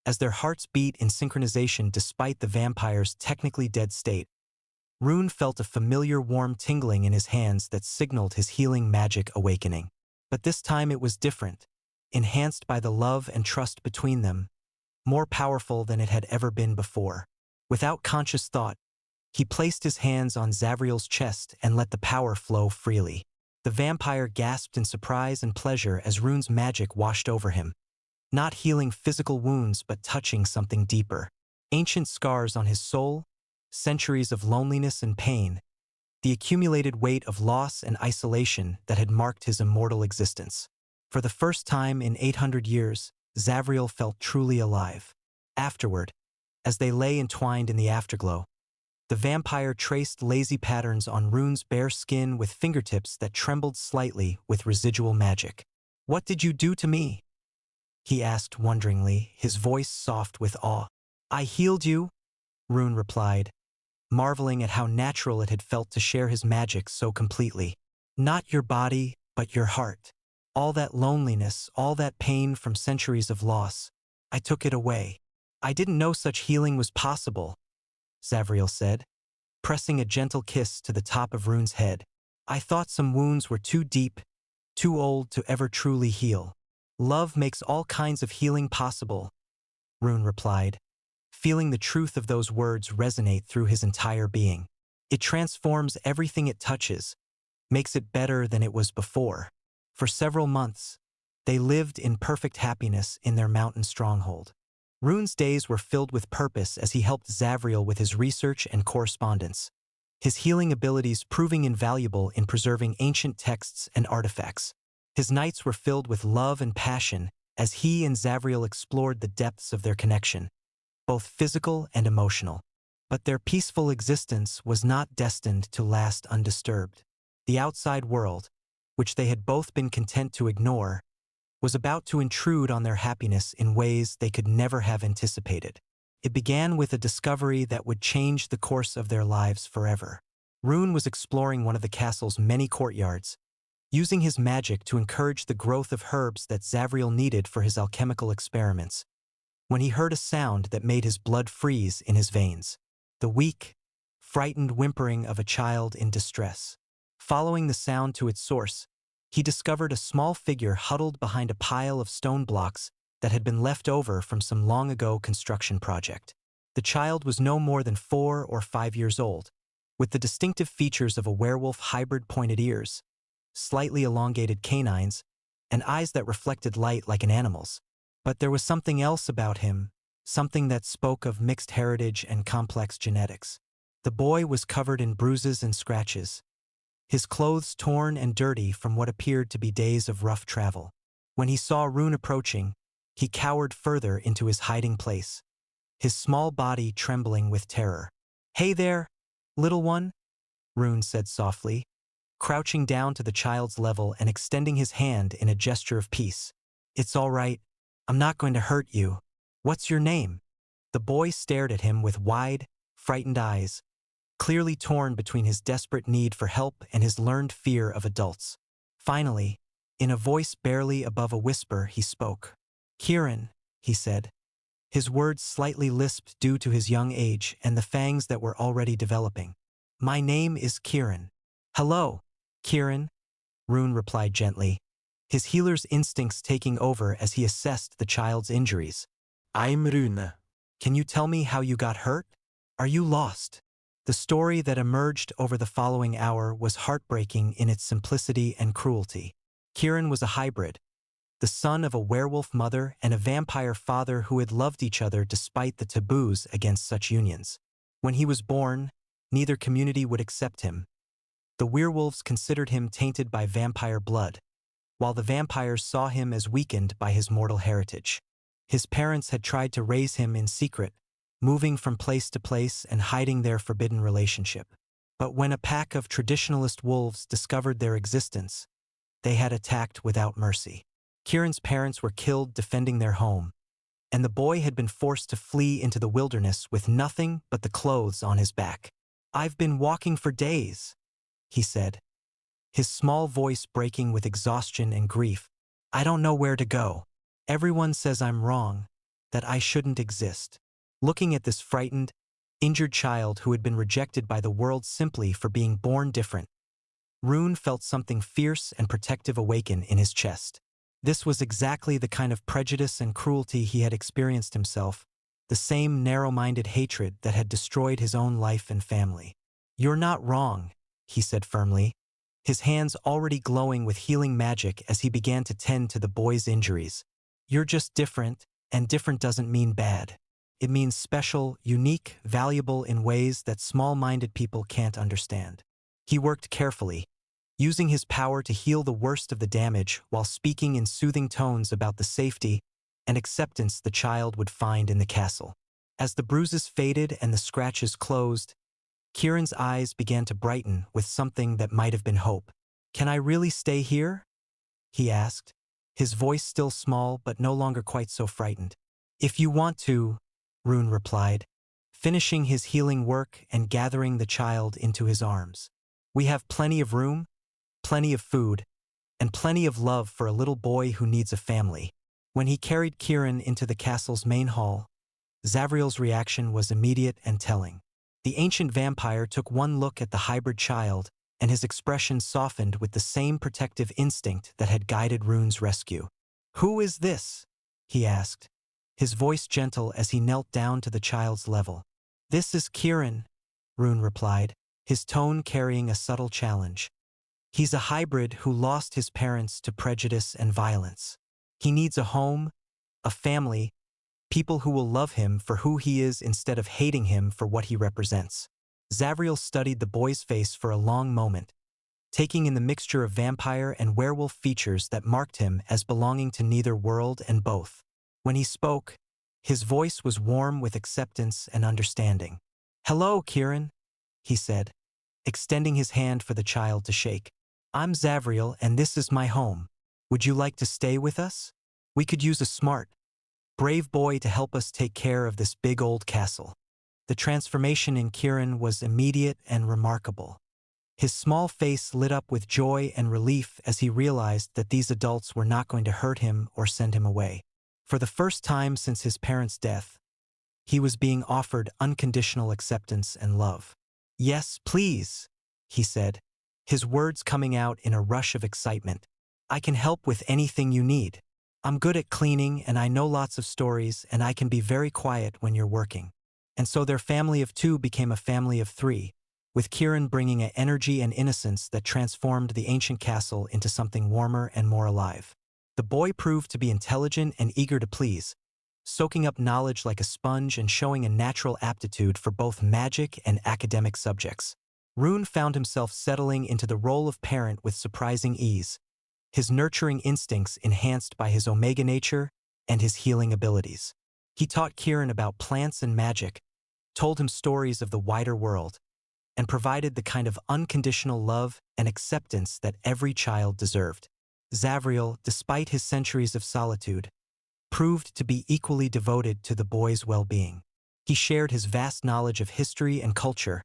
as their hearts beat in synchronization despite the vampire's technically dead state, Rune felt a familiar warm tingling in his hands that signaled his healing magic awakening. But this time it was different, enhanced by the love and trust between them, more powerful than it had ever been before. Without conscious thought, he placed his hands on Zavriel's chest and let the power flow freely. The vampire gasped in surprise and pleasure as Rune's magic washed over him, not healing physical wounds but touching something deeper. Ancient scars on his soul, centuries of loneliness and pain, the accumulated weight of loss and isolation that had marked his immortal existence. For the first time in 800 years, Zavriel felt truly alive. Afterward, as they lay entwined in the afterglow, the vampire traced lazy patterns on Rune's bare skin with fingertips that trembled slightly with residual magic. "What did you do to me?" he asked wonderingly, his voice soft with awe. "I healed you," Rune replied, marveling at how natural it had felt to share his magic so completely. "Not your body, but your heart. All that loneliness, all that pain from centuries of loss, I took it away." "I didn't know such healing was possible," Zavriel said, pressing a gentle kiss to the top of Rune's head. "I thought some wounds were too deep, too old to ever truly heal." "Love makes all kinds of healing possible," Rune replied, feeling the truth of those words resonate through his entire being. "It transforms everything it touches, makes it better than it was before." For several months, they lived in perfect happiness in their mountain stronghold. Rune's days were filled with purpose as he helped Zavriel with his research and correspondence, his healing abilities proving invaluable in preserving ancient texts and artifacts. His nights were filled with love and passion as he and Zavriel explored the depths of their connection, both physical and emotional. But their peaceful existence was not destined to last undisturbed. The outside world, which they had both been content to ignore, was about to intrude on their happiness in ways they could never have anticipated. It began with a discovery that would change the course of their lives forever. Rune was exploring one of the castle's many courtyards, using his magic to encourage the growth of herbs that Zavriel needed for his alchemical experiments, when he heard a sound that made his blood freeze in his veins. The weak, frightened whimpering of a child in distress. Following the sound to its source, he discovered a small figure huddled behind a pile of stone blocks that had been left over from some long-ago construction project. The child was no more than 4 or 5 years old, with the distinctive features of a werewolf hybrid pointed ears, slightly elongated canines, and eyes that reflected light like an animal's. But there was something else about him, something that spoke of mixed heritage and complex genetics. The boy was covered in bruises and scratches, his clothes torn and dirty from what appeared to be days of rough travel. When he saw Rune approaching, he cowered further into his hiding place, his small body trembling with terror. "Hey there, little one," Rune said softly, crouching down to the child's level and extending his hand in a gesture of peace. "It's all right. I'm not going to hurt you. What's your name?" The boy stared at him with wide, frightened eyes, clearly torn between his desperate need for help and his learned fear of adults. Finally, in a voice barely above a whisper, he spoke. "Kieran," he said. His words slightly lisped due to his young age and the fangs that were already developing. "My name is Kieran." "Hello, Kieran," Rune replied gently, his healer's instincts taking over as he assessed the child's injuries. "I'm Rune. Can you tell me how you got hurt? Are you lost?" The story that emerged over the following hour was heartbreaking in its simplicity and cruelty. Kieran was a hybrid, the son of a werewolf mother and a vampire father who had loved each other despite the taboos against such unions. When he was born, neither community would accept him. The werewolves considered him tainted by vampire blood, while the vampires saw him as weakened by his mortal heritage. His parents had tried to raise him in secret, moving from place to place and hiding their forbidden relationship. But when a pack of traditionalist wolves discovered their existence, they had attacked without mercy. Kieran's parents were killed defending their home, and the boy had been forced to flee into the wilderness with nothing but the clothes on his back. "I've been walking for days," he said, his small voice breaking with exhaustion and grief. "I don't know where to go. Everyone says I'm wrong, that I shouldn't exist." Looking at this frightened, injured child who had been rejected by the world simply for being born different, Rune felt something fierce and protective awaken in his chest. This was exactly the kind of prejudice and cruelty he had experienced himself, the same narrow-minded hatred that had destroyed his own life and family. "You're not wrong," he said firmly, his hands already glowing with healing magic as he began to tend to the boy's injuries. "You're just different, and different doesn't mean bad. It means special, unique, valuable in ways that small-minded people can't understand." He worked carefully, using his power to heal the worst of the damage while speaking in soothing tones about the safety and acceptance the child would find in the castle. As the bruises faded and the scratches closed, Kieran's eyes began to brighten with something that might have been hope. "Can I really stay here?" he asked, his voice still small but no longer quite so frightened. "If you want to," Rune replied, finishing his healing work and gathering the child into his arms. "We have plenty of room, plenty of food, and plenty of love for a little boy who needs a family." When he carried Kieran into the castle's main hall, Zavriel's reaction was immediate and telling. The ancient vampire took one look at the hybrid child, and his expression softened with the same protective instinct that had guided Rune's rescue. "Who is this?" he asked, his voice gentle as he knelt down to the child's level. "This is Kieran," Rune replied, his tone carrying a subtle challenge. "He's a hybrid who lost his parents to prejudice and violence. He needs a home, a family, people who will love him for who he is instead of hating him for what he represents." Zavriel studied the boy's face for a long moment, taking in the mixture of vampire and werewolf features that marked him as belonging to neither world and both. When he spoke, his voice was warm with acceptance and understanding. "Hello, Kieran," he said, extending his hand for the child to shake. "I'm Zavriel, and this is my home. Would you like to stay with us? We could use a smart, brave boy to help us take care of this big old castle." The transformation in Kieran was immediate and remarkable. His small face lit up with joy and relief as he realized that these adults were not going to hurt him or send him away. For the first time since his parents' death, he was being offered unconditional acceptance and love. "Yes, please," he said, his words coming out in a rush of excitement. "I can help with anything you need. I'm good at cleaning and I know lots of stories and I can be very quiet when you're working." And so their family of two became a family of three, with Kieran bringing an energy and innocence that transformed the ancient castle into something warmer and more alive. The boy proved to be intelligent and eager to please, soaking up knowledge like a sponge and showing a natural aptitude for both magic and academic subjects. Rune found himself settling into the role of parent with surprising ease, his nurturing instincts enhanced by his omega nature and his healing abilities. He taught Kieran about plants and magic, told him stories of the wider world, and provided the kind of unconditional love and acceptance that every child deserved. Zavriel, despite his centuries of solitude, proved to be equally devoted to the boy's well-being. He shared his vast knowledge of history and culture,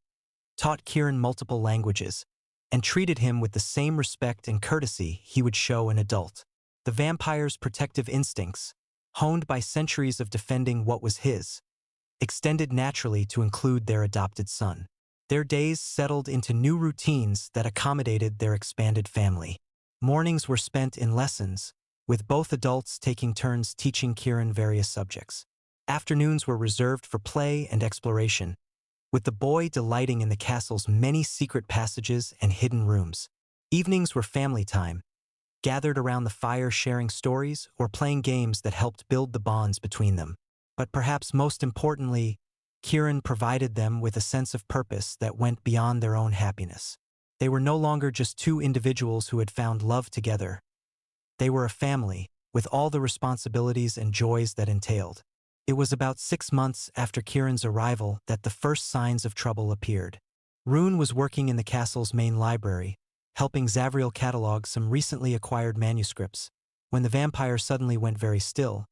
taught Kieran multiple languages, and treated him with the same respect and courtesy he would show an adult. The vampire's protective instincts, honed by centuries of defending what was his, extended naturally to include their adopted son. Their days settled into new routines that accommodated their expanded family. Mornings were spent in lessons, with both adults taking turns teaching Kieran various subjects. Afternoons were reserved for play and exploration, with the boy delighting in the castle's many secret passages and hidden rooms. Evenings were family time, gathered around the fire sharing stories or playing games that helped build the bonds between them. But perhaps most importantly, Kieran provided them with a sense of purpose that went beyond their own happiness. They were no longer just two individuals who had found love together. They were a family, with all the responsibilities and joys that entailed. It was about 6 months after Kieran's arrival that the first signs of trouble appeared. Rune was working in the castle's main library, helping Zavriel catalog some recently acquired manuscripts, when the vampire suddenly went very still,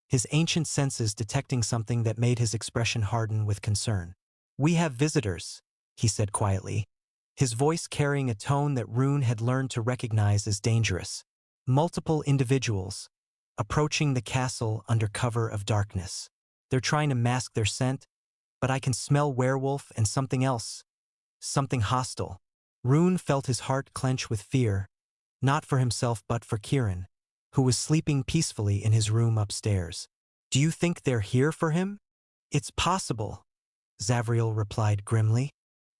his ancient senses detecting something that made his expression harden with concern. "We have visitors," he said quietly, his voice carrying a tone that Rune had learned to recognize as dangerous. "Multiple individuals, approaching the castle under cover of darkness. They're trying to mask their scent, but I can smell werewolf and something else. Something hostile." Rune felt his heart clench with fear, not for himself but for Kieran, who was sleeping peacefully in his room upstairs. "Do you think they're here for him?" "It's possible," Zavriel replied grimly,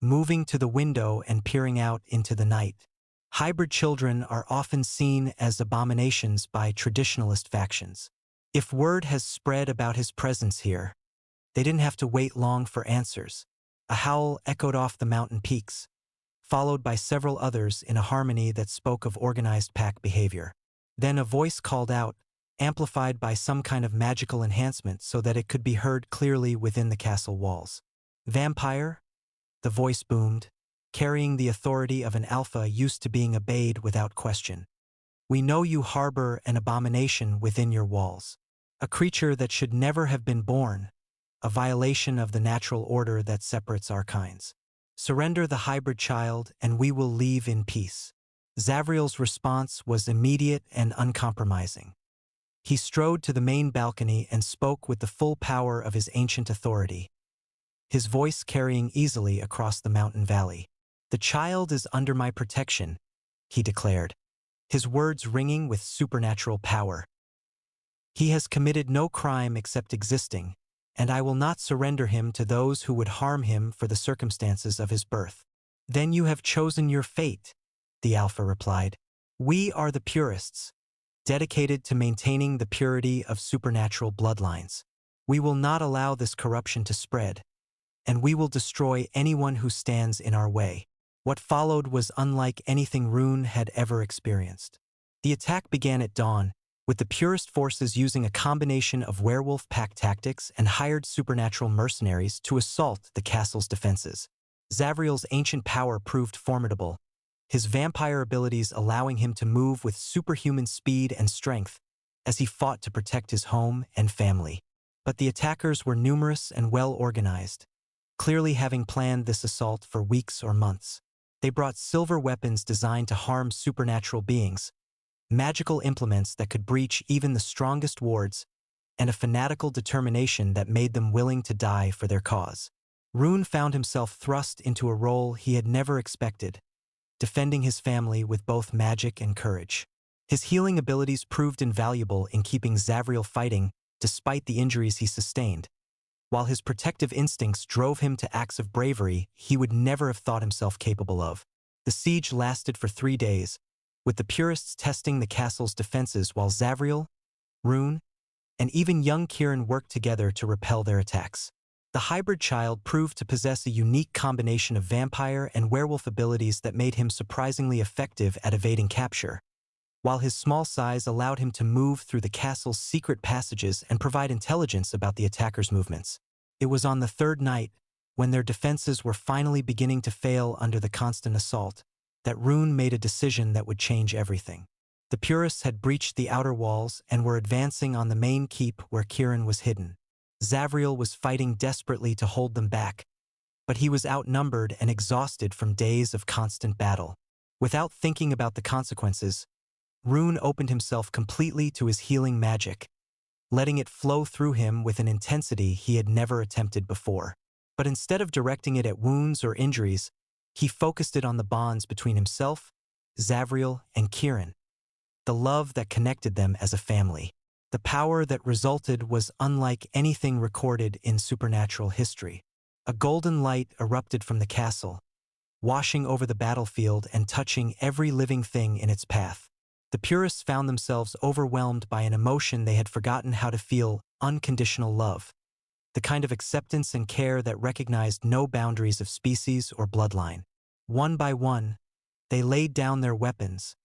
moving to the window and peering out into the night. Hybrid children are often seen as abominations by traditionalist factions. If word has spread about his presence here, they didn't have to wait long for answers. A howl echoed off the mountain peaks, followed by several others in a harmony that spoke of organized pack behavior. Then a voice called out, amplified by some kind of magical enhancement so that it could be heard clearly within the castle walls. "Vampire?" the voice boomed, carrying the authority of an alpha used to being obeyed without question. "We know you harbor an abomination within your walls. A creature that should never have been born, a violation of the natural order that separates our kinds. Surrender the hybrid child and we will leave in peace." Zavriel's response was immediate and uncompromising. He strode to the main balcony and spoke with the full power of his ancient authority, his voice carrying easily across the mountain valley. "The child is under my protection," he declared, his words ringing with supernatural power. "He has committed no crime except existing, and I will not surrender him to those who would harm him for the circumstances of his birth." "Then you have chosen your fate," the alpha replied. "We are the purists, dedicated to maintaining the purity of supernatural bloodlines. We will not allow this corruption to spread, and we will destroy anyone who stands in our way." What followed was unlike anything Rune had ever experienced. The attack began at dawn, with the purest forces using a combination of werewolf pack tactics and hired supernatural mercenaries to assault the castle's defenses. Zavriel's ancient power proved formidable, his vampire abilities allowing him to move with superhuman speed and strength as he fought to protect his home and family. But the attackers were numerous and well-organized, clearly having planned this assault for weeks or months. They brought silver weapons designed to harm supernatural beings, magical implements that could breach even the strongest wards, and a fanatical determination that made them willing to die for their cause. Rune found himself thrust into a role he had never expected, defending his family with both magic and courage. His healing abilities proved invaluable in keeping Zavriel fighting despite the injuries he sustained, while his protective instincts drove him to acts of bravery he would never have thought himself capable of. The siege lasted for 3 days, with the purists testing the castle's defenses while Zavriel, Rune, and even young Kieran worked together to repel their attacks. The hybrid child proved to possess a unique combination of vampire and werewolf abilities that made him surprisingly effective at evading capture, while his small size allowed him to move through the castle's secret passages and provide intelligence about the attackers' movements. It was on the third night, when their defenses were finally beginning to fail under the constant assault, that Rune made a decision that would change everything. The purists had breached the outer walls and were advancing on the main keep where Kieran was hidden. Zavriel was fighting desperately to hold them back, but he was outnumbered and exhausted from days of constant battle. Without thinking about the consequences, Rune opened himself completely to his healing magic, letting it flow through him with an intensity he had never attempted before. But instead of directing it at wounds or injuries, he focused it on the bonds between himself, Zavriel, and Kieran, the love that connected them as a family. The power that resulted was unlike anything recorded in supernatural history. A golden light erupted from the castle, washing over the battlefield and touching every living thing in its path. The purists found themselves overwhelmed by an emotion they had forgotten how to feel: unconditional love, the kind of acceptance and care that recognized no boundaries of species or bloodline. One by one, they laid down their weapons,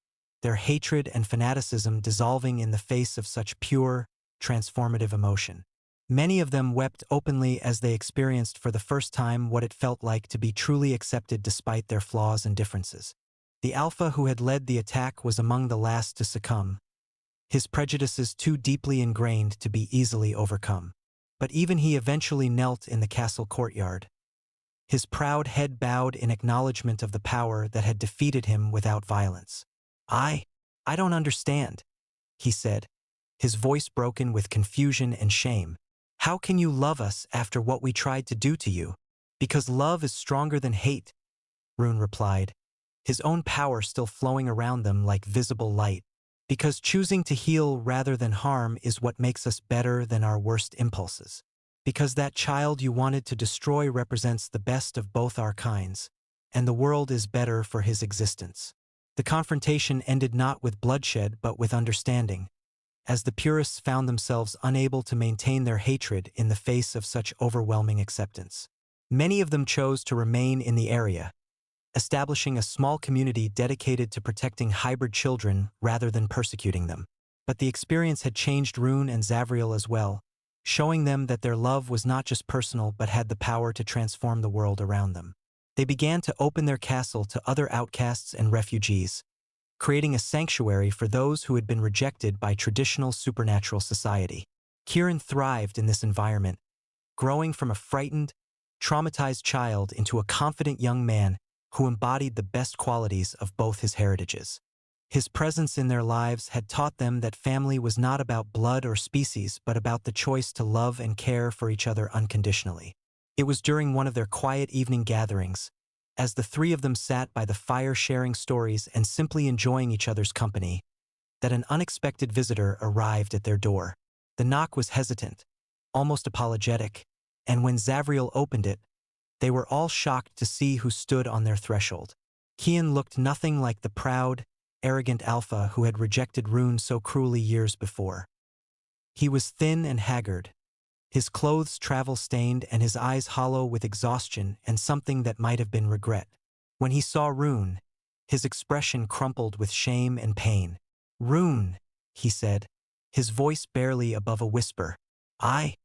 their hatred and fanaticism dissolving in the face of such pure, transformative emotion. Many of them wept openly as they experienced for the first time what it felt like to be truly accepted despite their flaws and differences. The Alpha who had led the attack was among the last to succumb, his prejudices too deeply ingrained to be easily overcome. But even he eventually knelt in the castle courtyard, his proud head bowed in acknowledgement of the power that had defeated him without violence. I don't understand," he said, his voice broken with confusion and shame. "How can you love us after what we tried to do to you?" "Because love is stronger than hate," Rune replied, his own power still flowing around them like visible light. "Because choosing to heal rather than harm is what makes us better than our worst impulses. Because that child you wanted to destroy represents the best of both our kinds, and the world is better for his existence." The confrontation ended not with bloodshed but with understanding, as the purists found themselves unable to maintain their hatred in the face of such overwhelming acceptance. Many of them chose to remain in the area, establishing a small community dedicated to protecting hybrid children rather than persecuting them. But the experience had changed Rune and Zavriel as well, showing them that their love was not just personal but had the power to transform the world around them. They began to open their castle to other outcasts and refugees, creating a sanctuary for those who had been rejected by traditional supernatural society. Kieran thrived in this environment, growing from a frightened, traumatized child into a confident young man who embodied the best qualities of both his heritages. His presence in their lives had taught them that family was not about blood or species but about the choice to love and care for each other unconditionally. It was during one of their quiet evening gatherings, as the three of them sat by the fire sharing stories and simply enjoying each other's company, that an unexpected visitor arrived at their door. The knock was hesitant, almost apologetic, and when Zavriel opened it, they were all shocked to see who stood on their threshold. Kian looked nothing like the proud, arrogant Alpha who had rejected Rune so cruelly years before. He was thin and haggard, his clothes travel-stained and his eyes hollow with exhaustion and something that might have been regret. When he saw Rune, his expression crumpled with shame and pain. "Rune," he said, his voice barely above a whisper. I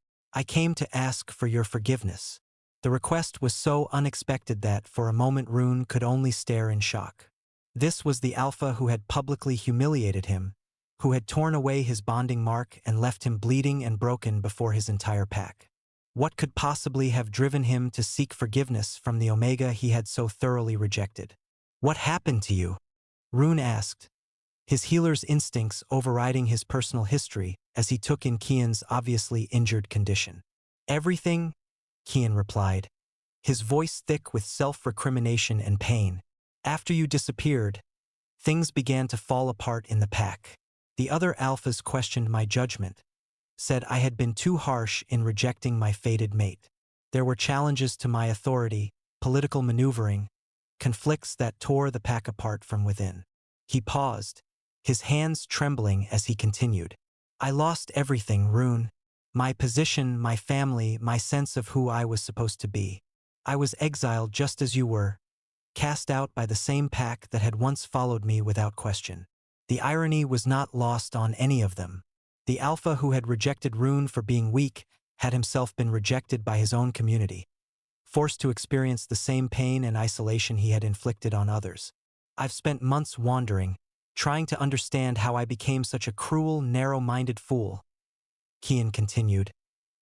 came to ask for your forgiveness." The request was so unexpected that, for a moment, Rune could only stare in shock. This was the Alpha who had publicly humiliated him, who had torn away his bonding mark and left him bleeding and broken before his entire pack. What could possibly have driven him to seek forgiveness from the Omega he had so thoroughly rejected? "What happened to you?" Rune asked, his healer's instincts overriding his personal history as he took in Kian's obviously injured condition. "Everything," Kian replied, his voice thick with self-recrimination and pain. "After you disappeared, things began to fall apart in the pack. The other Alphas questioned my judgment, said I had been too harsh in rejecting my fated mate. There were challenges to my authority, political maneuvering, conflicts that tore the pack apart from within. He paused, his hands trembling as he continued. I lost everything, Rune. My position, my family, my sense of who I was supposed to be. I was exiled just as you were, cast out by the same pack that had once followed me without question. The irony was not lost on any of them. The alpha who had rejected Rune for being weak had himself been rejected by his own community, forced to experience the same pain and isolation he had inflicted on others. I've spent months wandering, trying to understand how I became such a cruel, narrow-minded fool. Kian continued,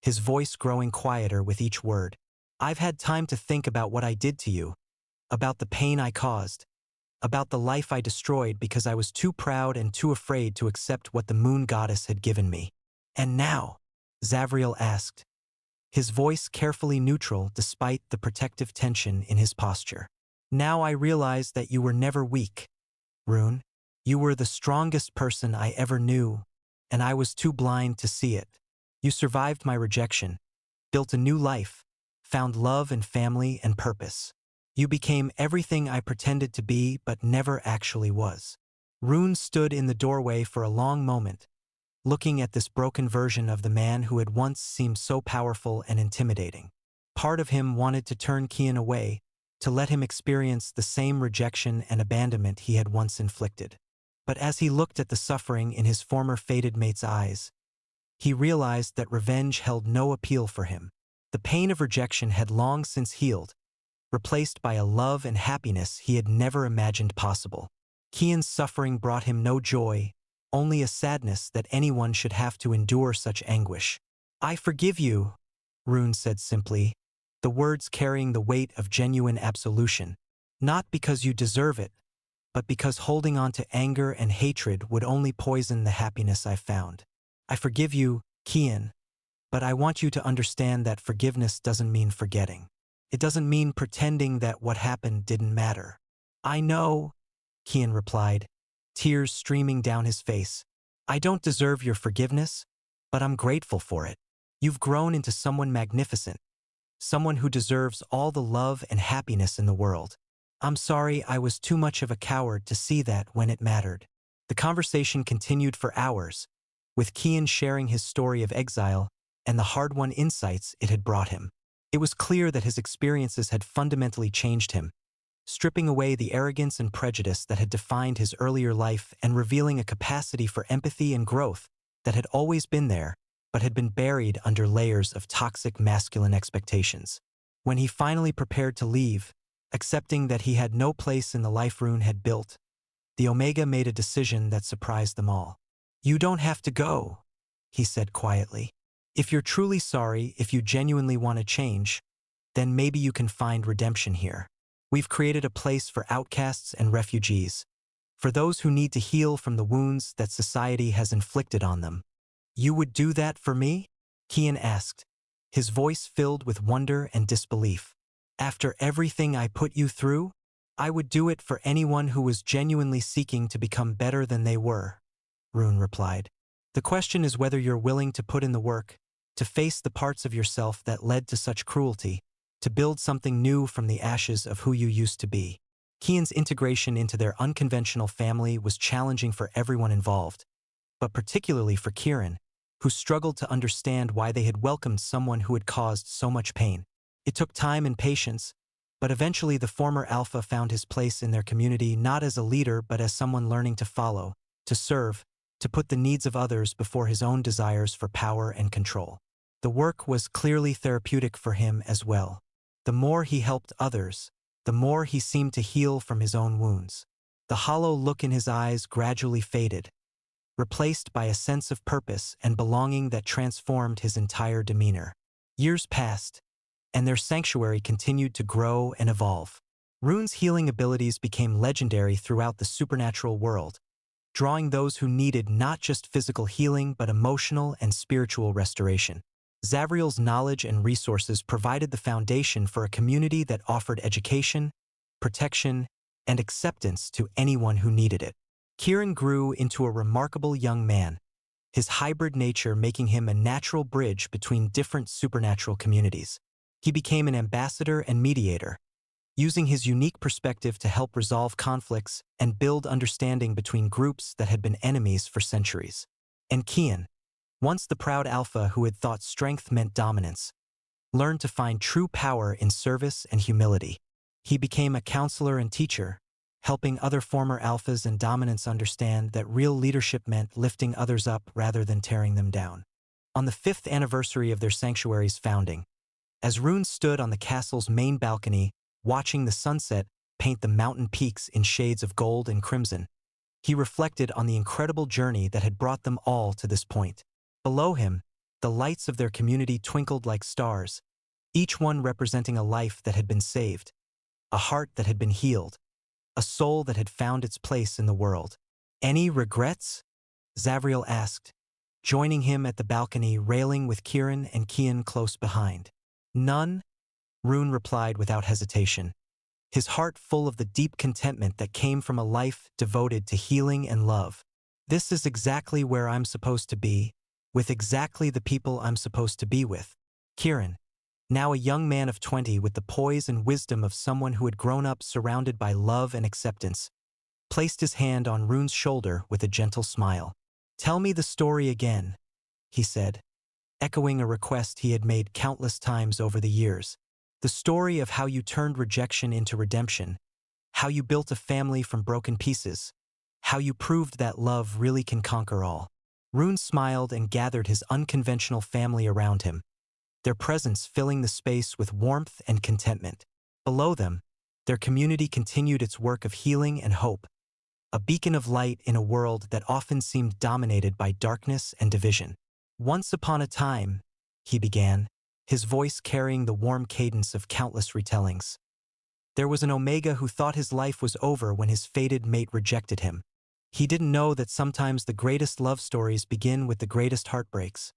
his voice growing quieter with each word. I've had time to think about what I did to you, about the pain I caused, about the life I destroyed because I was too proud and too afraid to accept what the moon goddess had given me. And now? Zavriel asked, his voice carefully neutral despite the protective tension in his posture. Now I realize that you were never weak, Rune. You were the strongest person I ever knew, and I was too blind to see it. You survived my rejection, built a new life, found love and family and purpose. You became everything I pretended to be but never actually was. Rune stood in the doorway for a long moment, looking at this broken version of the man who had once seemed so powerful and intimidating. Part of him wanted to turn Kian away, to let him experience the same rejection and abandonment he had once inflicted. But as he looked at the suffering in his former fated mate's eyes, he realized that revenge held no appeal for him. The pain of rejection had long since healed, replaced by a love and happiness he had never imagined possible. Kian's suffering brought him no joy, only a sadness that anyone should have to endure such anguish. I forgive you, Rune said simply, the words carrying the weight of genuine absolution. Not because you deserve it, but because holding on to anger and hatred would only poison the happiness I found. I forgive you, Kian, but I want you to understand that forgiveness doesn't mean forgetting. It doesn't mean pretending that what happened didn't matter. I know, Kian replied, tears streaming down his face. I don't deserve your forgiveness, but I'm grateful for it. You've grown into someone magnificent, someone who deserves all the love and happiness in the world. I'm sorry I was too much of a coward to see that when it mattered. The conversation continued for hours, with Kian sharing his story of exile and the hard-won insights it had brought him. It was clear that his experiences had fundamentally changed him, stripping away the arrogance and prejudice that had defined his earlier life and revealing a capacity for empathy and growth that had always been there, but had been buried under layers of toxic masculine expectations. When he finally prepared to leave, accepting that he had no place in the life Rune had built, the Omega made a decision that surprised them all. You don't have to go, he said quietly. If you're truly sorry, if you genuinely want to change, then maybe you can find redemption here. We've created a place for outcasts and refugees, for those who need to heal from the wounds that society has inflicted on them. You would do that for me? Kian asked, his voice filled with wonder and disbelief. After everything I put you through, I would do it for anyone who was genuinely seeking to become better than they were, Rune replied. The question is whether you're willing to put in the work, to face the parts of yourself that led to such cruelty, to build something new from the ashes of who you used to be. Kian's integration into their unconventional family was challenging for everyone involved, but particularly for Kieran, who struggled to understand why they had welcomed someone who had caused so much pain. It took time and patience, but eventually the former alpha found his place in their community not as a leader but as someone learning to follow, to serve, to put the needs of others before his own desires for power and control. The work was clearly therapeutic for him as well. The more he helped others, the more he seemed to heal from his own wounds. The hollow look in his eyes gradually faded, replaced by a sense of purpose and belonging that transformed his entire demeanor. Years passed, and their sanctuary continued to grow and evolve. Rune's healing abilities became legendary throughout the supernatural world, drawing those who needed not just physical healing but emotional and spiritual restoration. Zavriel's knowledge and resources provided the foundation for a community that offered education, protection, and acceptance to anyone who needed it. Kieran grew into a remarkable young man, his hybrid nature making him a natural bridge between different supernatural communities. He became an ambassador and mediator, using his unique perspective to help resolve conflicts and build understanding between groups that had been enemies for centuries. And Kian, once the proud alpha who had thought strength meant dominance, learned to find true power in service and humility. He became a counselor and teacher, helping other former alphas and dominants understand that real leadership meant lifting others up rather than tearing them down. On the 5th anniversary of their sanctuary's founding, as Rune stood on the castle's main balcony, watching the sunset paint the mountain peaks in shades of gold and crimson, he reflected on the incredible journey that had brought them all to this point. Below him, the lights of their community twinkled like stars, each one representing a life that had been saved, a heart that had been healed, a soul that had found its place in the world. "Any regrets?" Zavriel asked, joining him at the balcony, railing with Kieran and Kian close behind. "None," Rune replied without hesitation, his heart full of the deep contentment that came from a life devoted to healing and love. "This is exactly where I'm supposed to be, with exactly the people I'm supposed to be with." Kieran, now a young man of 20 with the poise and wisdom of someone who had grown up surrounded by love and acceptance, placed his hand on Rune's shoulder with a gentle smile. "Tell me the story again," he said, echoing a request he had made countless times over the years. "The story of how you turned rejection into redemption, how you built a family from broken pieces, how you proved that love really can conquer all." Rune smiled and gathered his unconventional family around him, their presence filling the space with warmth and contentment. Below them, their community continued its work of healing and hope, a beacon of light in a world that often seemed dominated by darkness and division. "Once upon a time," he began, his voice carrying the warm cadence of countless retellings, "there was an Omega who thought his life was over when his fated mate rejected him. He didn't know that sometimes the greatest love stories begin with the greatest heartbreaks,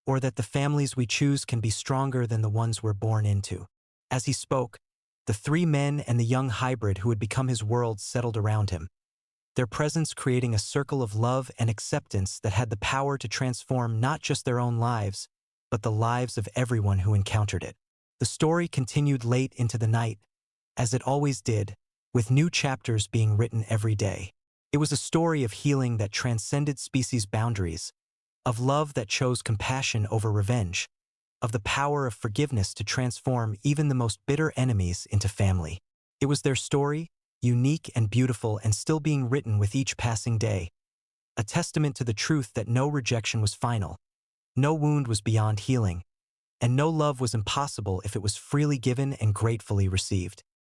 or that the families we choose can be stronger than the ones we're born into." As he spoke, the 3 men and the young hybrid who had become his world settled around him, their presence creating a circle of love and acceptance that had the power to transform not just their own lives, but the lives of everyone who encountered it. The story continued late into the night, as it always did, with new chapters being written every day. It was a story of healing that transcended species boundaries, of love that chose compassion over revenge, of the power of forgiveness to transform even the most bitter enemies into family. It was their story, unique and beautiful and still being written with each passing day, a testament to the truth that no rejection was final, no wound was beyond healing, and no love was impossible if it was freely given and gratefully received.